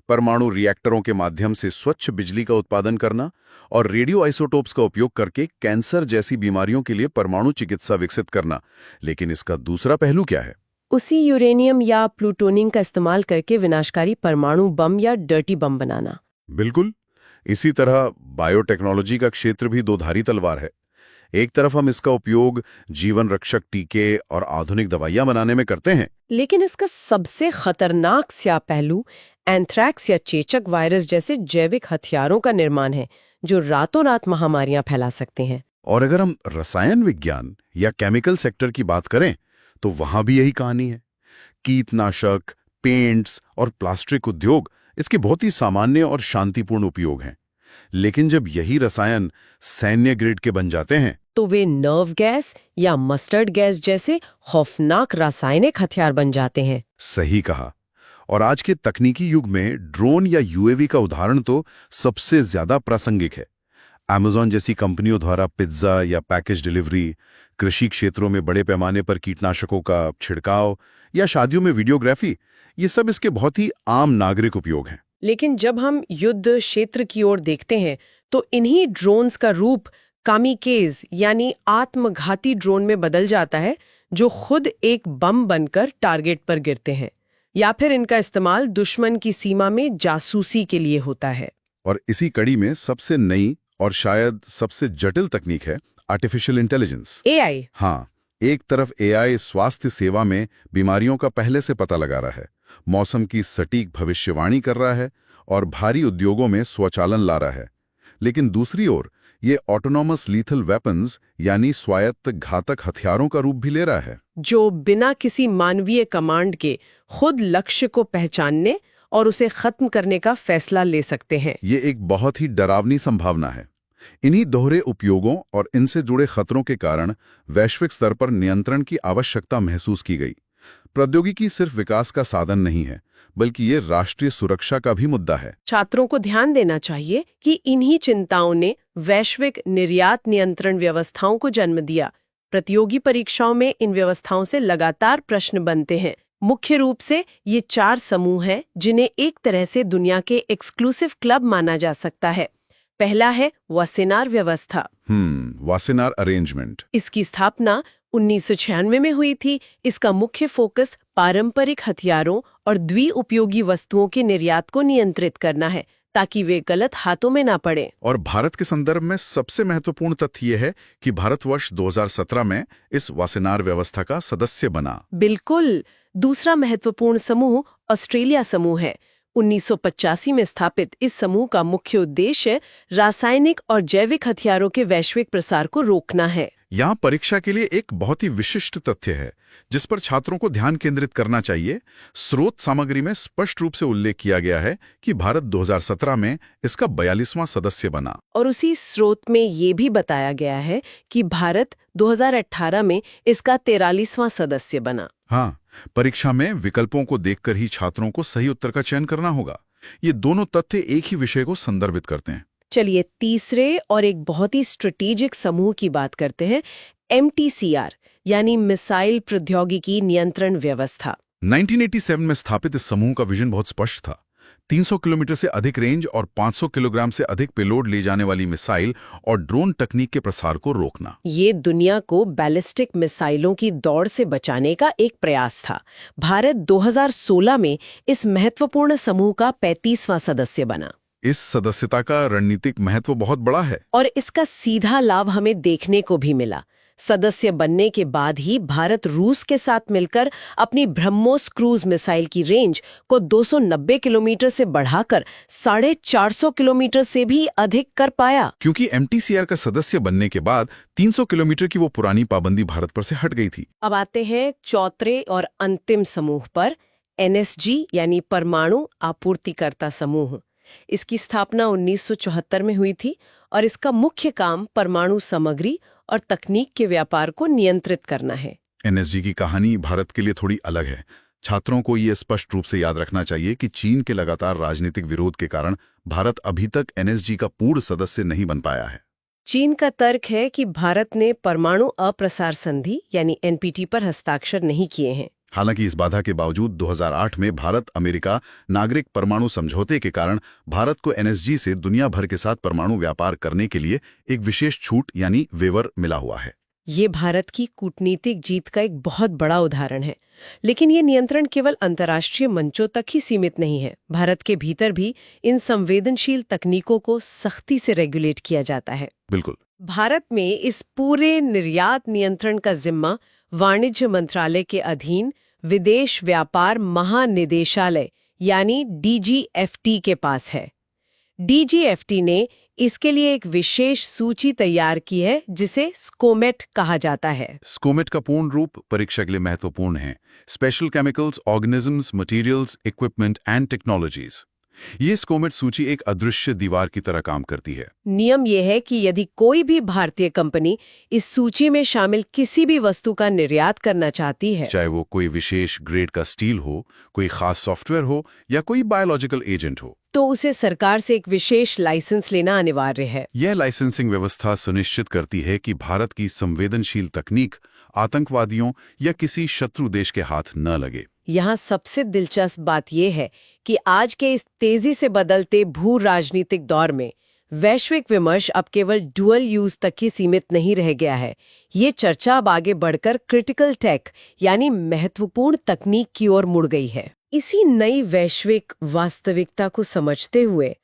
परमाणु रिएक्टरों के माध्यम से स्वच्छ बिजली का उत्पादन करना और रेडियो आइसोटोप्स का उपयोग करके कैंसर जैसी बीमारियों के लिए परमाणु चिकित्सा विकसित करना। लेकिन इसका दूसरा पहलू क्या है? उसी यूरेनियम या प्लूटोनियम का इस्तेमाल करके विनाशकारी परमाणु बम या डर्टी बम बनाना। बिल्कुल। इसी तरह बायोटेक्नोलॉजी का क्षेत्र भी दोधारी तलवार है। एक तरफ हम इसका उपयोग जीवन रक्षक टीके और आधुनिक दवाइयां बनाने में करते हैं, लेकिन इसका सबसे खतरनाक स्या पहलू एंथ्रैक्स या चेचक वायरस जैसे जैविक हथियारों का निर्माण है, जो रातों रात महामारियां फैला सकते हैं। और अगर हम रसायन विज्ञान या केमिकल सेक्टर की बात करें तो वहां भी यही कहानी है। कीटनाशक, पेंट्स और प्लास्टिक उद्योग इसके बहुत ही सामान्य और शांतिपूर्ण उपयोग हैं। लेकिन जब यही रसायन सैन्य ग्रेड के बन जाते हैं तो वे नर्व गैस या मस्टर्ड गैस जैसे खौफनाक रासायनिक हथियार बन जाते हैं। सही कहा। और आज के तकनीकी युग में ड्रोन या यूएवी का उदाहरण तो सबसे ज्यादा प्रासंगिक है। अमेज़न जैसी कंपनियों द्वारा पिज्जा या पैकेज डिलीवरी, कृषि क्षेत्रों में बड़े पैमाने पर कीटनाशकों का छिड़काव या शादियों में वीडियोग्राफी, ये सब इसके बहुत ही आम नागरिक उपयोग हैं। लेकिन जब हम युद्ध क्षेत्र की ओर देखते हैं तो इन्हीं ड्रोन्स का रूप कामिकेज यानी आत्मघाती ड्रोन में बदल जाता है, जो खुद एक बम बनकर टारगेट पर गिरते हैं, या फिर इनका इस्तेमाल दुश्मन की सीमा में जासूसी के लिए होता है। और इसी कड़ी में सबसे नई और शायद सबसे जटिल तकनीक है आर्टिफिशियल इंटेलिजेंस, एआई। हाँ, एक तरफ एआई स्वास्थ्य सेवा में बीमारियों का पहले से पता लगा रहा है, मौसम की सटीक भविष्यवाणी कर रहा है और भारी उद्योगों में स्वचालन ला रहा है। लेकिन दूसरी ओर ये ऑटोनॉमस लीथल वेपन्स यानी स्वायत्त घातक हथियारों का रूप भी ले रहा है, जो बिना किसी मानवीय कमांड के खुद लक्ष्य को पहचानने और उसे खत्म करने का फैसला ले सकते हैं। ये एक बहुत ही डरावनी संभावना है। इन्हीं दोहरे उपयोगों और इनसे जुड़े खतरों के कारण वैश्विक स्तर पर नियंत्रण की आवश्यकता महसूस की गई। प्रौद्योगिकी सिर्फ विकास का साधन नहीं है, बल्कि ये राष्ट्रीय सुरक्षा का भी मुद्दा है। छात्रों को ध्यान देना चाहिए कि इन्हीं चिंताओं ने वैश्विक निर्यात नियंत्रण व्यवस्थाओं को जन्म दिया। प्रतियोगी परीक्षाओं में इन व्यवस्थाओं से लगातार प्रश्न बनते हैं। मुख्य रूप से ये 4 समूह हैं जिन्हें एक तरह से दुनिया के एक्सक्लूसिव क्लब माना जा सकता है। पहला है वासेनार व्यवस्था। Wassenaar arrangement. इसकी स्थापना 1996 में हुई थी। इसका मुख्य फोकस पारंपरिक हथियारों और द्विउपयोगी वस्तुओं के निर्यात को नियंत्रित करना है, ताकि वे गलत हाथों में ना पड़े। और भारत के संदर्भ में सबसे महत्वपूर्ण तथ्य यह है कि भारत वर्ष 2017 में इस वासेनार व्यवस्था का सदस्य बना। बिल्कुल। दूसरा महत्वपूर्ण समूह ऑस्ट्रेलिया समूह है। 1985 में स्थापित इस समूह का मुख्य उद्देश्य रासायनिक और जैविक हथियारों के वैश्विक प्रसार को रोकना है। यहाँ परीक्षा के लिए एक बहुत ही विशिष्ट तथ्य है जिस पर छात्रों को ध्यान केंद्रित करना चाहिए। स्रोत सामग्री में स्पष्ट रूप से उल्लेख किया गया है कि भारत 2017 में इसका 42वां सदस्य बना। और उसी स्रोत में ये भी बताया गया है कि भारत 2018 में इसका 43वां सदस्य बना। हाँ, परीक्षा में विकल्पों को देखकर ही छात्रों को सही उत्तर का चयन करना होगा। ये दोनों तथ्य एक ही विषय को संदर्भित करते हैं। चलिए तीसरे और एक बहुत ही स्ट्रेटेजिक समूह की बात करते हैं, MTCR यानी मिसाइल प्रौद्योगिकी नियंत्रण व्यवस्था। 1987 में स्थापित इस समूह का विजन बहुत स्पष्ट था। 300 किलोमीटर से अधिक रेंज और 500 किलोग्राम से अधिक पेलोड ले जाने वाली मिसाइल और ड्रोन तकनीक के प्रसार को रोकना। ये दुनिया को बैलिस्टिक मिसाइलों की दौड़ से बचाने का एक प्रयास था। भारत 2016 में इस महत्वपूर्ण समूह का 35वां सदस्य बना। इस सदस्यता का रणनीतिक महत्व बहुत बड़ा है और इसका सीधा लाभ हमें देखने को भी मिला। सदस्य बनने के बाद ही भारत रूस के साथ मिलकर अपनी ब्रह्मोस क्रूज मिसाइल की रेंज को 290 किलोमीटर से बढ़ाकर 450 किलोमीटर से भी अधिक कर पाया। क्योंकि MTCR का सदस्य बनने के बाद 300 किलोमीटर की वो पुरानी पाबंदी भारत पर से हट गई थी। अब आते हैं चौथे और अंतिम समूह पर, NSG यानी परमाणु आपूर्तिकर्ता समूह। इसकी स्थापना 1974 में हुई थी और इसका मुख्य काम परमाणु सामग्री और तकनीक के व्यापार को नियंत्रित करना है। NSG की कहानी भारत के लिए थोड़ी अलग है। छात्रों को ये स्पष्ट रूप से याद रखना चाहिए कि चीन के लगातार राजनीतिक विरोध के कारण भारत अभी तक NSG का पूर्ण सदस्य नहीं बन पाया है। चीन का तर्क है कि भारत ने परमाणु अप्रसार संधि यानी NPT पर हस्ताक्षर नहीं किए हैं। हालांकि इस बाधा के बावजूद 2008 में भारत अमेरिका नागरिक परमाणु समझौते के कारण भारत को NSG से दुनिया भर के साथ परमाणु व्यापार करने के लिए एक विशेष छूट यानी वेवर मिला हुआ है। ये भारत की कूटनीतिक जीत का एक बहुत बड़ा उदाहरण है। लेकिन ये नियंत्रण केवल अंतर्राष्ट्रीय मंचों तक ही सीमित नहीं है। भारत के भीतर भी इन संवेदनशील तकनीकों को सख्ती से रेगुलेट किया जाता है। बिल्कुल। भारत में इस पूरे निर्यात नियंत्रण का जिम्मा वाणिज्य मंत्रालय के अधीन विदेश व्यापार महानिदेशालय यानी DGFT के पास है। DGFT ने इसके लिए एक विशेष सूची तैयार की है जिसे स्कोमेट कहा जाता है। स्कोमेट का पूर्ण रूप परीक्षा के लिए महत्वपूर्ण है। Special chemicals, organisms, materials, equipment and technologies. ये स्कोमेट सूची एक अदृश्य दीवार की तरह काम करती है। नियम यह है कि यदि कोई भी भारतीय कंपनी इस सूची में शामिल किसी भी वस्तु का निर्यात करना चाहती है, चाहे वो कोई विशेष ग्रेड का स्टील हो, कोई खास सॉफ्टवेयर हो या कोई बायोलॉजिकल एजेंट हो, तो उसे सरकार से एक विशेष लाइसेंस लेना अनिवार्य है। यह लाइसेंसिंग व्यवस्था सुनिश्चित करती है कि भारत की संवेदनशील तकनीक आतंकवादियों या किसी शत्रु देश के हाथ न लगे। यहाँ सबसे दिलचस्प बात यह है कि आज के इस तेजी से बदलते भू राजनीतिक दौर में वैश्विक विमर्श अब केवल डुअल यूज तक ही सीमित नहीं रह गया है। ये चर्चा अब आगे बढ़कर क्रिटिकल टेक यानी महत्वपूर्ण तकनीक की ओर मुड़ गई है। इसी नई वैश्विक वास्तविकता को समझते हुए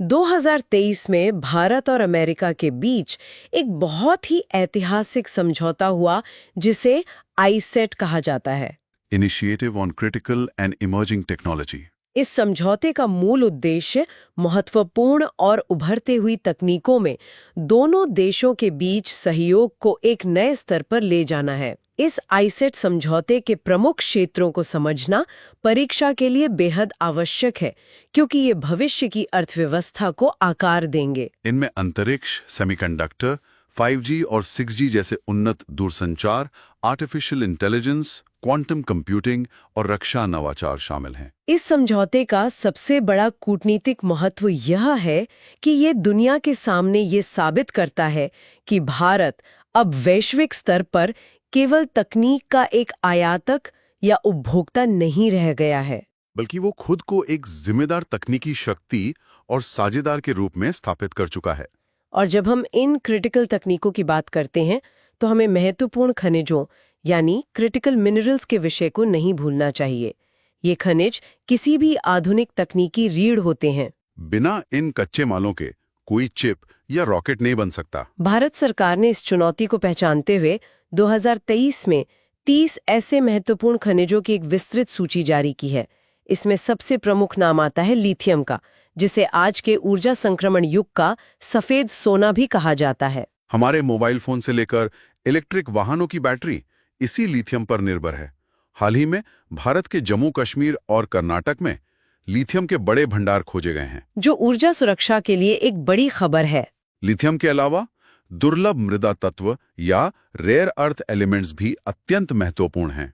2023 में भारत और अमेरिका के बीच एक बहुत ही ऐतिहासिक समझौता हुआ जिसे आईसेट कहा जाता है। Initiative on critical and emerging technology. इस समझौते का मूल उद्देश्य महत्वपूर्ण और उभरते हुई तकनीकों में दोनों देशों के बीच सहयोग को एक नए स्तर पर ले जाना है। इस आईसेट समझौते के प्रमुख क्षेत्रों को समझना परीक्षा के लिए बेहद आवश्यक है, क्योंकि ये भविष्य की अर्थव्यवस्था को आकार देंगे। इनमें अंतरिक्ष, सेमीकंडक्टर, 5G और 6G जैसे उन्नत दूरसंचार, आर्टिफिशियल इंटेलिजेंस, क्वांटम कंप्यूटिंग और रक्षा नवाचार शामिल हैं। इस समझौते का सबसे बड़ा कूटनीतिक महत्व यह है कि ये दुनिया के सामने ये साबित करता है कि भारत अब वैश्विक स्तर पर केवल तकनीक का एक आयातक या उपभोक्ता नहीं रह गया है, बल्कि वो खुद को एक जिम्मेदार तकनीकी शक्ति और साझेदार के रूप में स्थापित कर चुका है। और जब हम इन क्रिटिकल तकनीकों की बात करते हैं तो हमें महत्वपूर्ण खनिजों यानी क्रिटिकल मिनरल्स के विषय को नहीं भूलना चाहिए। ये खनिज किसी भी आधुनिक तकनीकी रीढ़ होते हैं। बिना इन कच्चे मालों के कोई चिप या रॉकेट नहीं बन सकता। भारत सरकार ने इस चुनौती को पहचानते हुए 2023 में 30 ऐसे महत्वपूर्ण खनिजों की एक विस्तृत सूची जारी की है। इसमें सबसे प्रमुख नाम आता है लिथियम का, जिसे आज के ऊर्जा संक्रमण युग का सफेद सोना भी कहा जाता है। हमारे मोबाइल फोन से लेकर इलेक्ट्रिक वाहनों की बैटरी इसी लिथियम पर निर्भर है। हाल ही में भारत के जम्मू कश्मीर और कर्नाटक में लिथियम के बड़े भंडार खोजे गए हैं, जो ऊर्जा सुरक्षा के लिए एक बड़ी खबर है। लिथियम के अलावा दुर्लभ मृदा तत्व या रेयर अर्थ एलिमेंट्स भी अत्यंत महत्वपूर्ण हैं।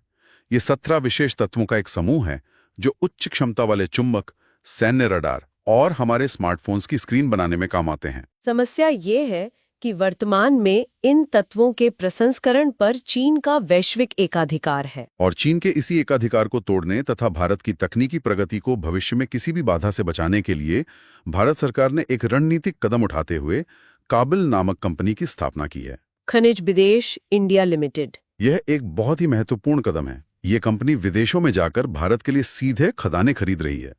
ये 17 विशेष तत्वों का एक समूह है जो उच्च क्षमता वाले चुंबक, सैन्य रडार और हमारे स्मार्टफोन्स की स्क्रीन बनाने में काम आते हैं। समस्या ये है कि वर्तमान में इन तत्वों के प्रसंस्करण पर चीन का वैश्विक एकाधिकार है। और चीन के इसी एकाधिकार को तोड़ने तथा भारत की तकनीकी प्रगति को भविष्य में किसी भी बाधा से बचाने के लिए भारत सरकार ने एक रणनीतिक कदम उठाते हुए काबिल नामक कंपनी की स्थापना की है। खनिज विदेश इंडिया लिमिटेड। यह एक बहुत ही महत्वपूर्ण कदम है। ये कंपनी विदेशों में जाकर भारत के लिए सीधे खदानें खरीद रही है।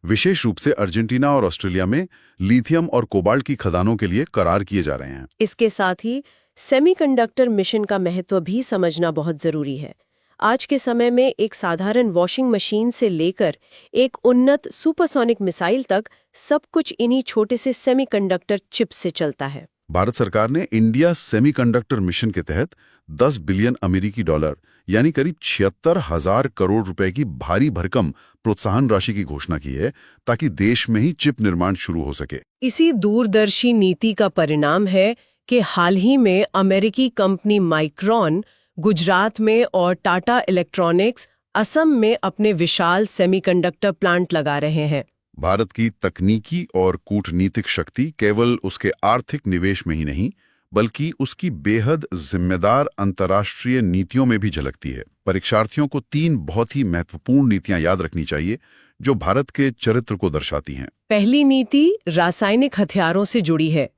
विशेष रूप से अर्जेंटीना और ऑस्ट्रेलिया में लिथियम और कोबाल्ट की खदानों के लिए करार किए जा रहे हैं। इसके साथ ही सेमीकंडक्टर मिशन का महत्व भी समझना बहुत जरूरी है। आज के समय में एक साधारण वॉशिंग मशीन से लेकर एक उन्नत सुपरसोनिक मिसाइल तक सब कुछ इन्हीं छोटे से सेमीकंडक्टर चिप्स से चलता है। भारत सरकार ने इंडिया सेमीकंडक्टर मिशन के तहत 10 बिलियन अमेरिकी डॉलर यानी करीब 76,000 करोड़ रुपए की भारी भरकम प्रोत्साहन राशि की घोषणा की है, ताकि देश में ही चिप निर्माण शुरू हो सके। इसी दूरदर्शी नीति का परिणाम है कि हाल ही में अमेरिकी कंपनी माइक्रॉन गुजरात में और टाटा इलेक्ट्रॉनिक्स असम में अपने विशाल सेमीकंडक्टर प्लांट लगा रहे हैं। भारत की तकनीकी और कूटनीतिक शक्ति केवल उसके आर्थिक निवेश में ही नहीं, बल्कि उसकी बेहद जिम्मेदार अंतर्राष्ट्रीय नीतियों में भी झलकती है। परीक्षार्थियों को 3 बहुत ही महत्वपूर्ण नीतियां याद रखनी चाहिए जो भारत के चरित्र को दर्शाती हैं। पहली नीति रासायनिक हथियारों से जुड़ी है।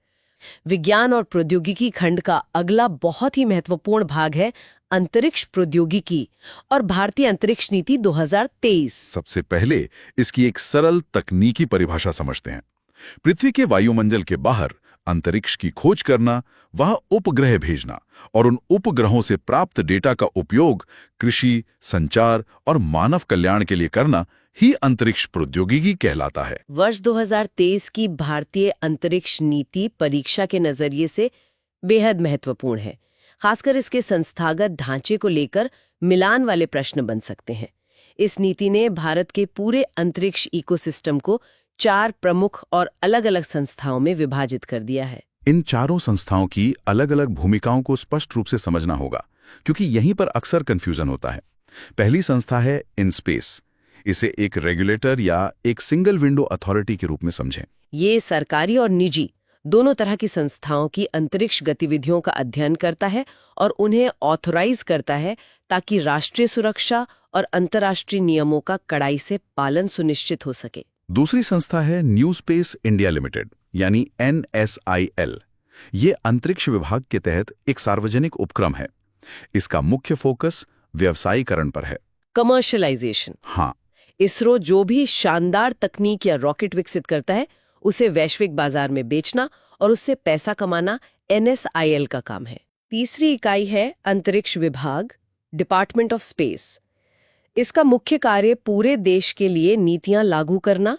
विज्ञान और प्रौद्योगिकी खंड का अगला बहुत ही महत्वपूर्ण भाग है अंतरिक्ष प्रौद्योगिकी और भारतीय अंतरिक्ष नीति 2023। सबसे पहले इसकी एक सरल तकनीकी परिभाषा समझते हैं। पृथ्वी के वायुमंडल के बाहर अंतरिक्ष की खोज करना, वहां उपग्रह भेजना और उन उपग्रहों से प्राप्त डेटा का उपयोग कृषि, संचार और मानव कल्याण के लिए करना ही अंतरिक्ष प्रौद्योगिकी कहलाता है। वर्ष 2023 की भारतीय अंतरिक्ष नीति परीक्षा के नजरिए से बेहद महत्वपूर्ण है। खासकर इसके संस्थागत ढांचे को लेकर मिलान वाले प्रश्न बन सकते हैं। इस नीति ने भारत के पूरे अंतरिक्ष इकोसिस्टम को 4 प्रमुख और अलग-अलग संस्थाओं में विभाजित कर दिया है। इन चारों संस्थाओं की अलग-अलग भूमिकाओं को स्पष्ट रूप से समझना होगा, क्योंकि यहीं पर अक्सर कंफ्यूजन होता है। पहली संस्था है इनस्पेस। इसे एक रेगुलेटर या एक सिंगल विंडो अथॉरिटी के रूप में समझें। ये सरकारी और निजी दोनों तरह की संस्थाओं की अंतरिक्ष गतिविधियों का अध्ययन करता है और उन्हें ऑथोराइज करता है ताकि राष्ट्रीय सुरक्षा और अंतर्राष्ट्रीय नियमों का कड़ाई से पालन सुनिश्चित हो सके। दूसरी संस्था है न्यू स्पेस इंडिया लिमिटेड यानी NSIL। ये अंतरिक्ष विभाग के तहत एक सार्वजनिक उपक्रम है। इसका मुख्य फोकस व्यवसायीकरण पर है। कमर्शियलाइजेशन। हाँ, इसरो जो भी शानदार तकनीक या रॉकेट विकसित करता है उसे वैश्विक बाजार में बेचना और उससे पैसा कमाना NSIL का काम है। तीसरी इकाई है अंतरिक्ष विभाग, डिपार्टमेंट ऑफ स्पेस। इसका मुख्य कार्य पूरे देश के लिए नीतियां लागू करना,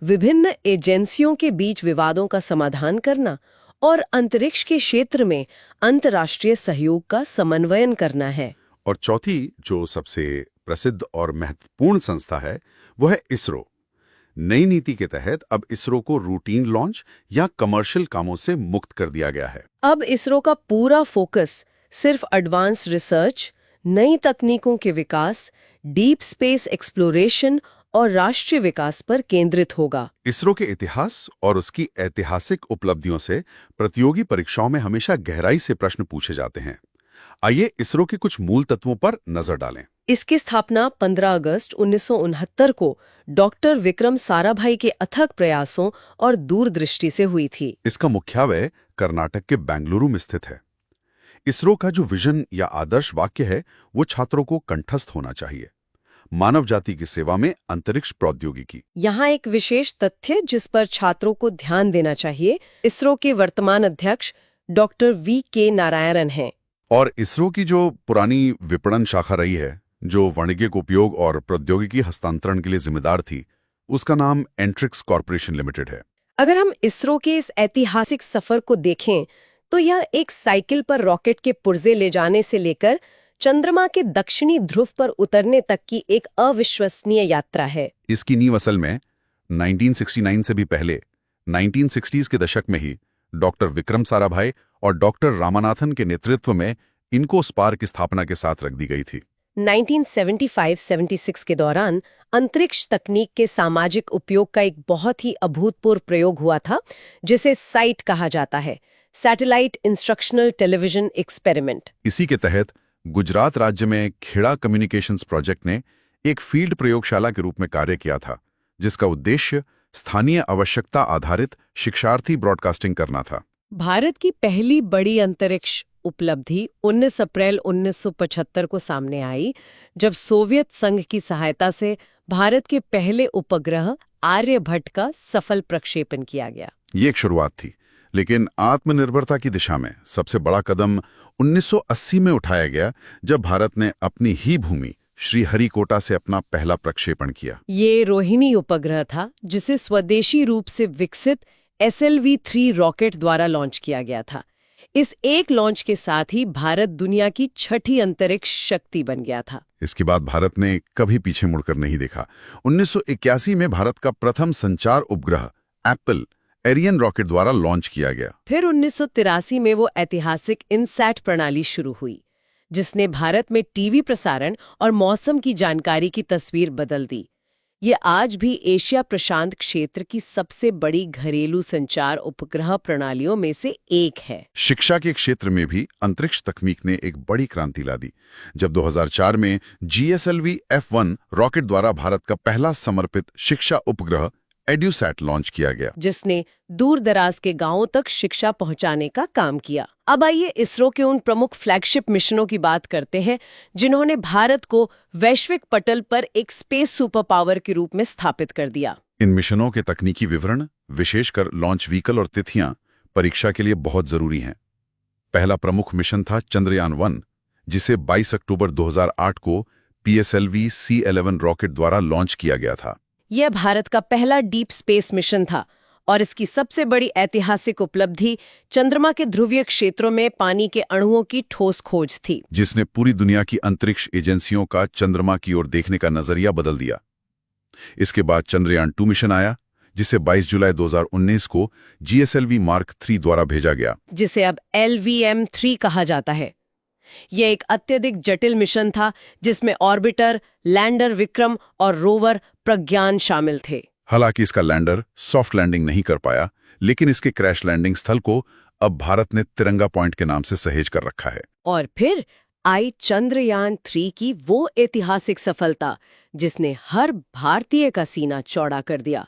विभिन्न एजेंसियों के बीच विवादों का समाधान करना और अंतरिक्ष के क्षेत्र में अंतर्राष्ट्रीय सहयोग का समन्वयन करना है। और चौथी, जो सबसे प्रसिद्ध और महत्वपूर्ण संस्था है, वो है इसरो। नई नीति के तहत अब इसरो को रूटीन लॉन्च या कमर्शियल कामों से मुक्त कर दिया गया है। अब इसरो का पूरा फोकस सिर्फ एडवांस रिसर्च, नई तकनीकों के विकास, डीप स्पेस एक्सप्लोरेशन और राष्ट्रीय विकास पर केंद्रित होगा। इसरो के इतिहास और उसकी ऐतिहासिक उपलब्धियों से प्रतियोगी परीक्षाओं में हमेशा गहराई से प्रश्न पूछे जाते हैं। आइए इसरो के कुछ मूल तत्वों पर नजर डालें। इसकी स्थापना 15 अगस्त 1969 को डॉक्टर विक्रम साराभाई के अथक प्रयासों और दूरदृष्टि से हुई थी। इसका मुख्यालय कर्नाटक के बेंगलुरु में स्थित है। इसरो का जो विजन या आदर्श वाक्य है वो छात्रों को कंठस्थ होना चाहिए। मानव जाति की सेवा में अंतरिक्ष प्रौद्योगिकी। यहाँ एक विशेष तथ्य जिस पर छात्रों को ध्यान देना चाहिए, इसरो के वर्तमान अध्यक्ष डॉक्टर VK नारायणन हैं। और इसरो की जो पुरानी विपणन शाखा रही है, जो वाणिज्यिक उपयोग और प्रौद्योगिकी हस्तांतरण के लिए जिम्मेदार थी, उसका नाम एंट्रिक्स कॉर्पोरेशन लिमिटेड है। अगर हम इसरो के इस ऐतिहासिक सफर को देखें तो यह एक साइकिल पर रॉकेट के पुर्जे ले जाने से लेकर चंद्रमा के दक्षिणी ध्रुव पर उतरने तक की एक अविश्वसनीय यात्रा है। इसकी नींव असल में 1969 से भी पहले 1960s के दशक में ही डॉक्टर विक्रम साराभाई और डॉक्टर रामानाथन के नेतृत्व में इनकोस्पार की स्थापना के साथ रख दी गई थी। 1975-76 के दौरान अंतरिक्ष तकनीक के सामाजिक उपयोग का एक बहुत ही अभूतपूर्व प्रयोग हुआ था, जिसे साइट कहा जाता है, सैटेलाइट इंस्ट्रक्शनल टेलीविजन एक्सपेरिमेंट। इसी के तहत गुजरात राज्य में खेड़ा कम्युनिकेशंस प्रोजेक्ट ने एक फील्ड प्रयोगशाला के रूप में कार्य किया था, जिसका उद्देश्य स्थानीय आवश्यकता आधारित शिक्षार्थी ब्रॉडकास्टिंग करना था। भारत की पहली बड़ी अंतरिक्ष उपलब्धि 19 अप्रैल 1975 को सामने आई, जब सोवियत संघ की सहायता से भारत के पहले उपग्रह आर्यभट्ट का सफल प्रक्षेपण किया गया। ये एक शुरुआत थी, लेकिन आत्मनिर्भरता की दिशा में सबसे बड़ा कदम 1980 में उठाया गया, जब भारत ने अपनी ही भूमि श्रीहरिकोटा से अपना पहला प्रक्षेपण किया। ये रोहिणी उपग्रह था, जिसे स्वदेशी रूप से विकसित SLV-3 रॉकेट द्वारा लॉन्च किया गया था। इस एक लॉन्च के साथ ही भारत दुनिया की 6ठी अंतरिक्ष शक्ति बन गया था। इसके बाद भारत ने कभी पीछे मुड़कर नहीं देखा। 1981 में भारत का प्रथम संचार उपग्रह एप्पल एरियन रॉकेट द्वारा लॉन्च किया गया। फिर 1983 में वो ऐतिहासिक इनसैट प्रणाली शुरू हुई, जिसने भारत में टीवी प्रसारण और मौसम की जानकारी की तस्वीर बदल दी। ये आज भी एशिया प्रशांत क्षेत्र की सबसे बड़ी घरेलू संचार उपग्रह प्रणालियों में से एक है। शिक्षा के क्षेत्र में भी अंतरिक्ष तकनीक ने एक बड़ी क्रांति ला दी, जब 2004 में GSLV F1 रॉकेट द्वारा भारत का पहला समर्पित शिक्षा उपग्रह एड्यूसैट लॉन्च किया गया। जिसने दूर दराज के गांवों तक शिक्षा पहुंचाने का काम किया। अब आइए इसरो के उन प्रमुख फ्लैगशिप मिशनों की बात करते हैं जिन्होंने भारत को वैश्विक पटल पर एक स्पेस सुपर पावर के रूप में स्थापित कर दिया। इन मिशनों के तकनीकी विवरण, विशेषकर लॉन्च व्हीकल और तिथियां, परीक्षा के लिए बहुत जरूरी हैं। पहला प्रमुख मिशन था चंद्रयान-1, जिसे 22 अक्टूबर 2008 को PSLV C-11 रॉकेट द्वारा लॉन्च किया गया था। यह भारत का पहला डीप स्पेस मिशन था और इसकी सबसे बड़ी ऐतिहासिक उपलब्धि चंद्रमा के ध्रुवीय क्षेत्रों में पानी के अणुओं की ठोस खोज थी, जिसने पूरी दुनिया की अंतरिक्ष एजेंसियों का चंद्रमा की ओर देखने का नजरिया बदल दिया। इसके बाद चंद्रयान-2 मिशन आया, जिसे 22 जुलाई 2019 को GSLV Mark 3 द्वारा भेजा गया, जिसे अब LVM-3 कहा जाता है। यह एक अत्यधिक जटिल मिशन था जिसमें ऑर्बिटर, लैंडर विक्रम और रोवर प्रज्ञान शामिल थे। हालांकि इसका लैंडर सॉफ्ट लैंडिंग नहीं कर पाया, लेकिन इसके क्रैश लैंडिंग स्थल को अब भारत ने तिरंगा पॉइंट के नाम से सहेज कर रखा है। और फिर आई चंद्रयान-3 की वो ऐतिहासिक सफलता जिसने हर भारतीय का सीना चौड़ा कर दिया।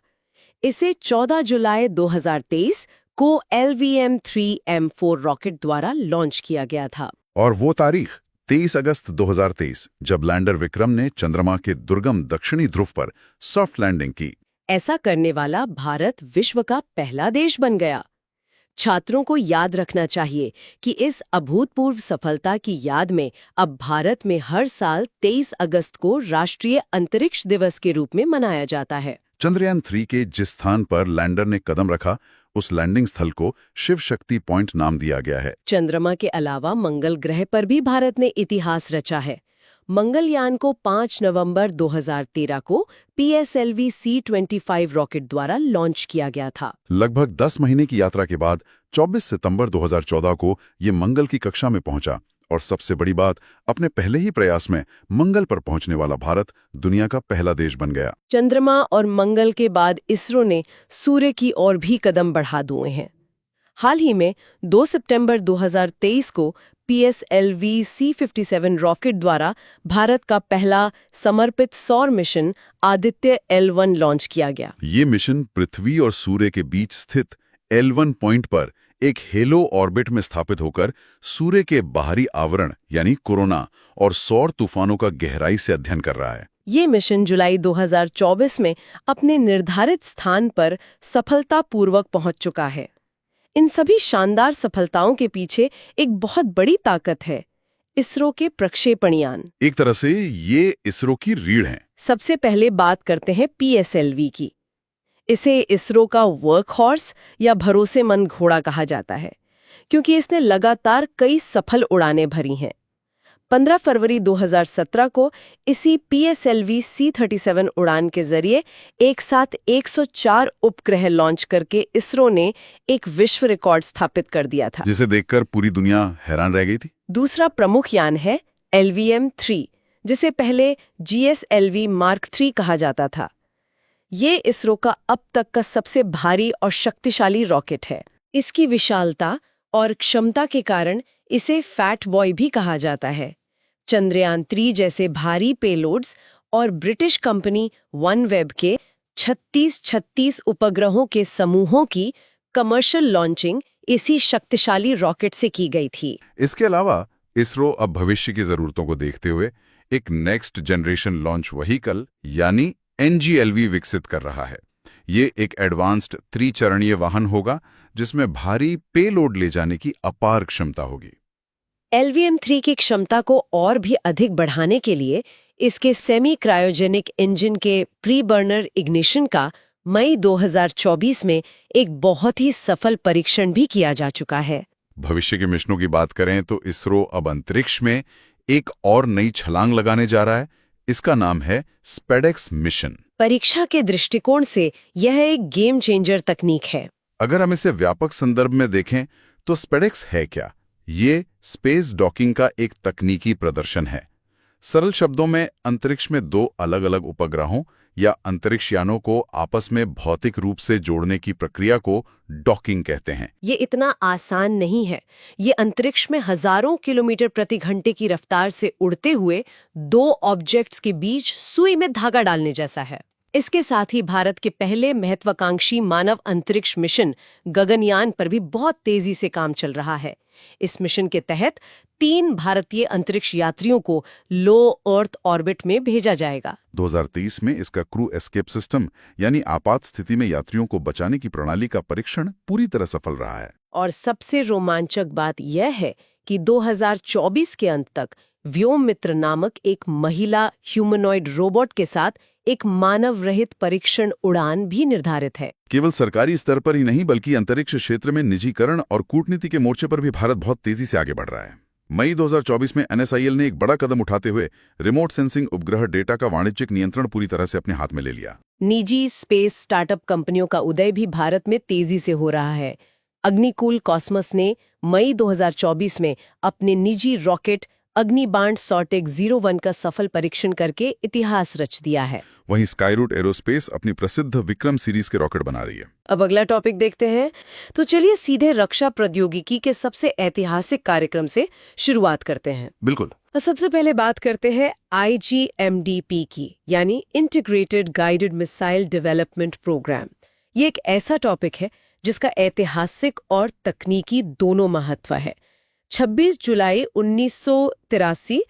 इसे 14 जुलाई 2023 को LVM-3M4 रॉकेट द्वारा लॉन्च किया गया था। और वो तारीख 23 अगस्त 2023, जब लैंडर विक्रम ने चंद्रमा के दुर्गम दक्षिणी ध्रुव पर सॉफ्ट लैंडिंग की। ऐसा करने वाला भारत विश्व का पहला देश बन गया। छात्रों को याद रखना चाहिए कि इस अभूतपूर्व सफलता की याद में अब भारत में हर साल 23 अगस्त को राष्ट्रीय अंतरिक्ष दिवस के रूप में मनाया जाता है। चंद्रयान-3 के जिस स्थान पर लैंडर ने कदम रखा, उस लैंडिंग स्थल को शिव शक्ति पॉइंट नाम दिया गया है। चंद्रमा के अलावा मंगल ग्रह पर भी भारत ने इतिहास रचा है। मंगलयान को 5 नवंबर 2013 को PSLV C-25 रॉकेट द्वारा लॉन्च किया गया था। लगभग 10 महीने की यात्रा के बाद 24 सितंबर 2014 को ये मंगल की कक्षा में पहुंचा, और सबसे बड़ी बात, अपने पहले ही प्रयास में मंगल पर पहुंचने वाला भारत दुनिया का पहला देश बन गया। चंद्रमा और मंगल के बाद इसरो ने सूर्य की ओर भी कदम बढ़ा दिए हैं। हाल ही में 2 सितंबर 2023 को PSLV C-57 रॉकेट द्वारा भारत का पहला समर्पित सौर मिशन आदित्य L1 लॉन्च किया गया। ये मिशन पृथ्वी और सूर्य के बीच स्थित L1 पॉइंट पर एक हेलो ऑर्बिट में स्थापित होकर सूर्य के बाहरी आवरण यानी कोरोना और सौर तूफानों का गहराई से अध्ययन कर रहा है। ये मिशन जुलाई 2024 में अपने निर्धारित स्थान पर सफलतापूर्वक पहुंच चुका है। इन सभी शानदार सफलताओं के पीछे एक बहुत बड़ी ताकत है, इसरो के प्रक्षेपण यान। एक तरह से ये इसरो की रीढ़ है। सबसे पहले बात करते हैं PSLV की। इसे इसरो का वर्क हॉर्स या भरोसेमंद घोड़ा कहा जाता है, क्योंकि इसने लगातार कई सफल उड़ानें भरी हैं। 15 फरवरी 2017 को इसी PSLV C-37 उड़ान के जरिए एक साथ 104 उपग्रह लॉन्च करके इसरो ने एक विश्व रिकॉर्ड स्थापित कर दिया था, जिसे देखकर पूरी दुनिया हैरान रह गई थी। दूसरा प्रमुख यान है LVM-3, जिसे पहले GSLV Mark 3 कहा जाता था। ये इसरो का अब तक का सबसे भारी और शक्तिशाली रॉकेट है। इसकी विशालता और क्षमता के कारण इसे फैट बॉय भी कहा जाता है। चंद्रयान-3 जैसे भारी पेलोड्स और ब्रिटिश कंपनी OneWeb के 36 उपग्रहों के समूहों की कमर्शियल लॉन्चिंग इसी शक्तिशाली रॉकेट से की गई थी। इसके अलावा इसरो अब भविष्य की जरूरतों को देखते हुए एक नेक्स्ट जनरेशन लॉन्च व्हीकल यानी NGLV विकसित कर रहा है। ये एक एडवांस्ड त्रिचरणीय वाहन होगा जिसमें भारी पेलोड ले जाने की अपार क्षमता होगी। LVM-3 की क्षमता को और भी अधिक बढ़ाने के लिए इसके सेमी क्रायोजेनिक इंजन के प्री बर्नर इग्निशन का मई 2024 में एक बहुत ही सफल परीक्षण भी किया जा चुका है। भविष्य के मिशनों की बात करें तो इसरो अब अंतरिक्ष में एक और नई छलांग लगाने जा रहा है। इसका नाम है SpaceX मिशन। परीक्षा के दृष्टिकोण से यह एक गेम चेंजर तकनीक है। अगर हम इसे व्यापक संदर्भ में देखें तो SpaceX है क्या? ये स्पेस डॉकिंग का एक तकनीकी प्रदर्शन है। सरल शब्दों में अंतरिक्ष में दो अलग-अलग उपग्रहों या अंतरिक्ष यानों को आपस में भौतिक रूप से जोड़ने की प्रक्रिया को डॉकिंग कहते हैं। ये इतना आसान नहीं है। ये अंतरिक्ष में हजारों किलोमीटर प्रति घंटे की रफ्तार से उड़ते हुए दो ऑब्जेक्ट्स के बीच सुई में धागा डालने जैसा है। इसके साथ ही भारत के पहले महत्वाकांक्षी मानव अंतरिक्ष मिशन गगनयान पर भी बहुत तेजी से काम चल रहा है। इस मिशन के तहत 3 भारतीय अंतरिक्ष यात्रियों को लो अर्थ ऑर्बिट में भेजा जाएगा। 2023 में इसका क्रू एस्केप सिस्टम यानी आपात स्थिति में यात्रियों को बचाने की प्रणाली का परीक्षण पूरी तरह सफल रहा है। और सबसे रोमांचक बात यह है कि 2024 के अंत तक व्योम मित्र नामक एक महिला ह्यूमनॉइड रोबोट के साथ एक मानव रहित परीक्षण उड़ान भी निर्धारित है। केवल सरकारी स्तर पर ही नहीं बल्कि अंतरिक्ष क्षेत्र में निजीकरण और कूटनीति के मोर्चे पर भी भारत बहुत तेजी से आगे बढ़ रहा है। मई 2024 में NSIL ने एक बड़ा कदम उठाते हुए रिमोट सेंसिंग उपग्रह डेटा का वाणिज्यिक नियंत्रण पूरी तरह से अपने हाथ में ले लिया। निजी स्पेस स्टार्टअप कंपनियों का उदय भी भारत में तेजी से हो रहा है। अग्निकुल कॉस्मस ने मई 2024 में अपने निजी रॉकेट अग्निबाण सॉर्टेक 01 का सफल परीक्षण करके इतिहास रच दिया है। वहीं स्काईरूट एरोस्पेस अपनी प्रसिद्ध विक्रम सीरीज के रॉकेट बना रही है। अब अगला टॉपिक देखते हैं। तो चलिए सीधे रक्षा प्रौद्योगिकी के सबसे ऐतिहासिक कार्यक्रम से शुरुआत करते हैं। बिल्कुल। सबसे पहले बात करते हैं IGMDP की, यानी integrated guided missile development programme. ये एक ऐसा टॉपिक है जिसका ऐतिहासिक और तकनीकी दोनों महत्व है। 26 जुलाई 1983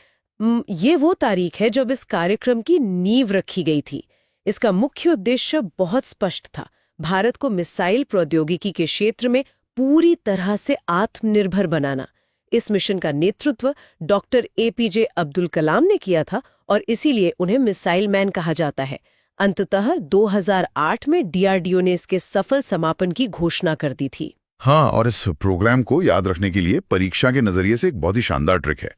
ये वो तारीख है जब इस कार्यक्रम की नींव रखी गई थी। इसका मुख्य उद्देश्य बहुत स्पष्ट था, भारत को मिसाइल प्रौद्योगिकी के क्षेत्र में पूरी तरह से आत्मनिर्भर बनाना। इस मिशन का नेतृत्व डॉक्टर APJ अब्दुल कलाम ने किया था और इसीलिए उन्हें मिसाइल मैन कहा जाता है। अंततः 2008 में DRDO ने इसके सफल समापन की घोषणा कर दी थी। हाँ, और इस प्रोग्राम को याद रखने के लिए परीक्षा के नजरिए से एक बहुत ही शानदार ट्रिक है।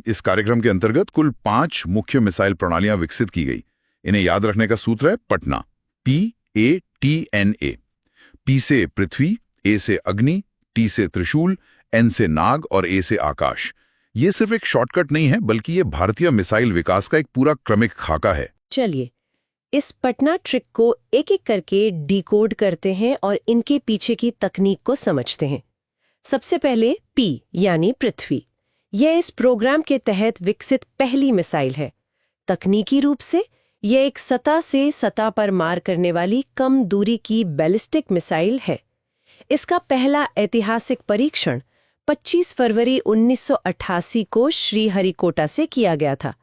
इस कार्यक्रम के अंतर्गत कुल 5 मुख्य मिसाइल प्रणालियां विकसित की गई। इन्हें याद रखने का सूत्र है पटना, PATNA। P से पृथ्वी, A से अग्नि, T से त्रिशूल, N से नाग और A से आकाश। ये सिर्फ एक शॉर्टकट नहीं है बल्कि ये भारतीय मिसाइल विकास का एक पूरा क्रमिक खाका है। चलिए इस पटना ट्रिक को एक एक करके डिकोड करते हैं और इनके पीछे की तकनीक को समझते हैं। सबसे पहले P यानी पृथ्वी। यह इस प्रोग्राम के तहत विकसित पहली मिसाइल है। तकनीकी रूप से यह एक सतह से सतह पर मार करने वाली कम दूरी की बैलिस्टिक मिसाइल है। इसका पहला ऐतिहासिक परीक्षण 25 फरवरी 1988 को श्रीहरिकोटा से किया गया था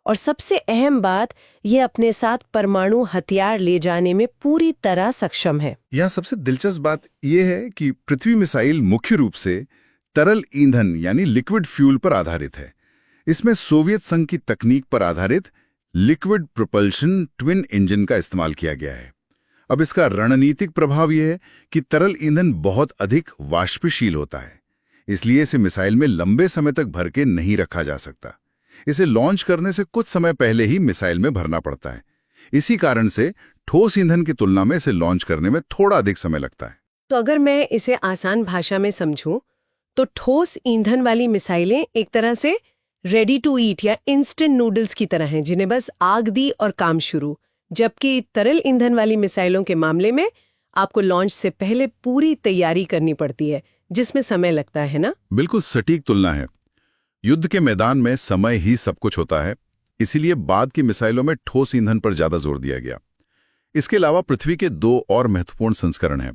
और सबसे अहम बात, यह अपने साथ परमाणु हथियार ले जाने में पूरी तरह सक्षम है। यहाँ सबसे दिलचस्प बात यह है कि पृथ्वी मिसाइल मुख्य रूप से तरल ईंधन यानी लिक्विड फ्यूल पर आधारित है। इसमें सोवियत संघ की तकनीक पर आधारित लिक्विड प्रोपल्शन ट्विन इंजन का इस्तेमाल किया गया है। अब इसका रणनीतिक प्रभाव यह है कि तरल ईंधन बहुत अधिक वाष्पशील होता है, इसलिए इसे मिसाइल में लंबे समय तक भर के नहीं रखा जा सकता। इसे लॉन्च करने से कुछ समय पहले ही मिसाइल में भरना पड़ता है। इसी कारण से ठोस ईंधन की तुलना में इसे लॉन्च करने में थोड़ा अधिक समय लगता है। तो अगर मैं इसे आसान भाषा में समझूं, तो ठोस ईंधन वाली मिसाइलें एक तरह से रेडी टू ईट या इंस्टेंट नूडल्स की तरह हैं, जिन्हें बस आग दी और काम शुरू। जबकि तरल ईंधन वाली मिसाइलों के मामले में आपको लॉन्च से पहले पूरी तैयारी करनी पड़ती है, जिसमें समय लगता है ना। बिल्कुल सटीक तुलना है। युद्ध के मैदान में समय ही सब कुछ होता है, इसीलिए बाद की मिसाइलों में ठोस ईंधन पर ज्यादा जोर दिया गया। इसके अलावा पृथ्वी के 2 और महत्वपूर्ण संस्करण हैं।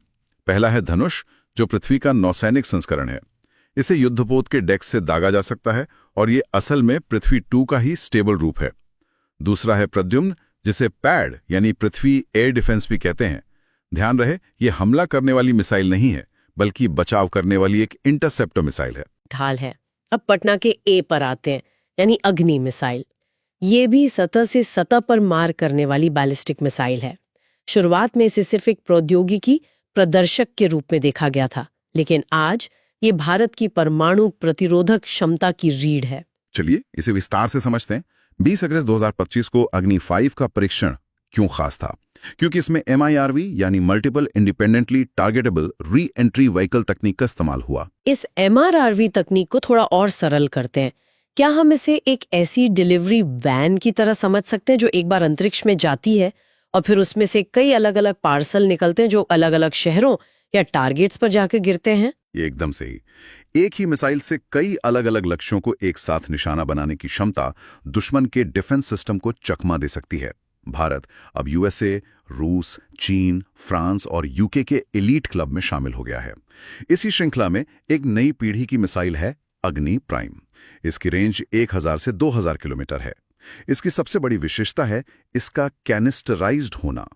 पहला है धनुष, जो पृथ्वी का नौसैनिक संस्करण है। इसे युद्धपोत के डेक से दागा जा सकता है और ये असल में पृथ्वी 2 का ही स्टेबल रूप है। दूसरा है प्रद्युम्न, जिसे पैड यानी पृथ्वी एयर डिफेंस भी कहते हैं। ध्यान रहे, ये हमला करने वाली मिसाइल नहीं है, बल्कि बचाव करने वाली एक इंटरसेप्टर मिसाइल है। ढाल है। अब पटना के A पर आते हैं, यानी अग्नि मिसाइल। ये भी सतह से सतह पर मार करने वाली बैलिस्टिक मिसाइल है। शुरुआत में इसे सिर्फ एक प्रौद्योगिकी प्रदर्शक के रूप में देखा गया था, लेकिन आज ये भारत की परमाणु प्रतिरोधक क्षमता की रीढ़ है। चलिए इसे विस्तार से समझते हैं। 20 अगस्त 2025 को अग्नि 5 का परीक्षण क्यों खास था? क्योंकि इसमें MIRV यानी multiple independently targetable re entry vehicle तकनीक का इस्तेमाल हुआ। इस MRRV तकनीक को थोड़ा और सरल करते हैं। क्या हम इसे एक ऐसी डिलीवरी वैन की तरह समझ सकते हैं जो एक बार अंतरिक्ष में जाती है और फिर उसमें से कई अलग अलग पार्सल निकलते हैं जो अलग अलग शहरों या टारगेट्स पर जाकर गिरते हैं? ये एकदम सही। एक ही मिसाइल से कई अलग अलग लक्ष्यों को एक साथ निशाना बनाने की क्षमता दुश्मन के डिफेंस सिस्टम को चकमा दे सकती है। भारत अब यूएसए, रूस, चीन, फ्रांस और यूके के एलीट क्लब में शामिल हो गया है। इसी श्रृंखला में एक नई पीढ़ी की मिसाइल है अग्नि प्राइम। इसकी रेंज 1000 से 2000 किलोमीटर है। इसकी सबसे बड़ी विशेषता है इसका कैनिस्टराइज्ड होना।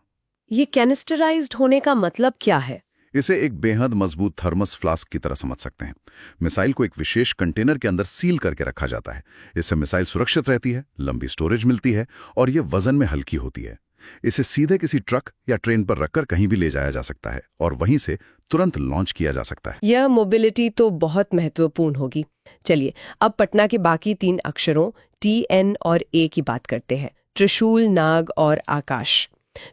ये कैनिस्टराइज्ड होने का मतलब क्या है? इसे एक बेहद मजबूत थर्मस फ्लास्क की तरह समझ सकते हैं। मिसाइल को एक विशेष कंटेनर के अंदर सील करके रखा जाता है। इससे मिसाइल सुरक्षित रहती है, लंबी स्टोरेज मिलती है और ये वजन में हल्की होती है। इसे सीधे किसी ट्रक या ट्रेन पर रखकर कहीं भी ले जाया जा सकता है और वहीं से तुरंत लॉन्च किया जा सकता है। यह मोबिलिटी तो बहुत महत्वपूर्ण होगी। चलिए अब पटना के बाकी 3 अक्षरों TN और A की बात करते हैं। त्रिशूल, नाग और आकाश।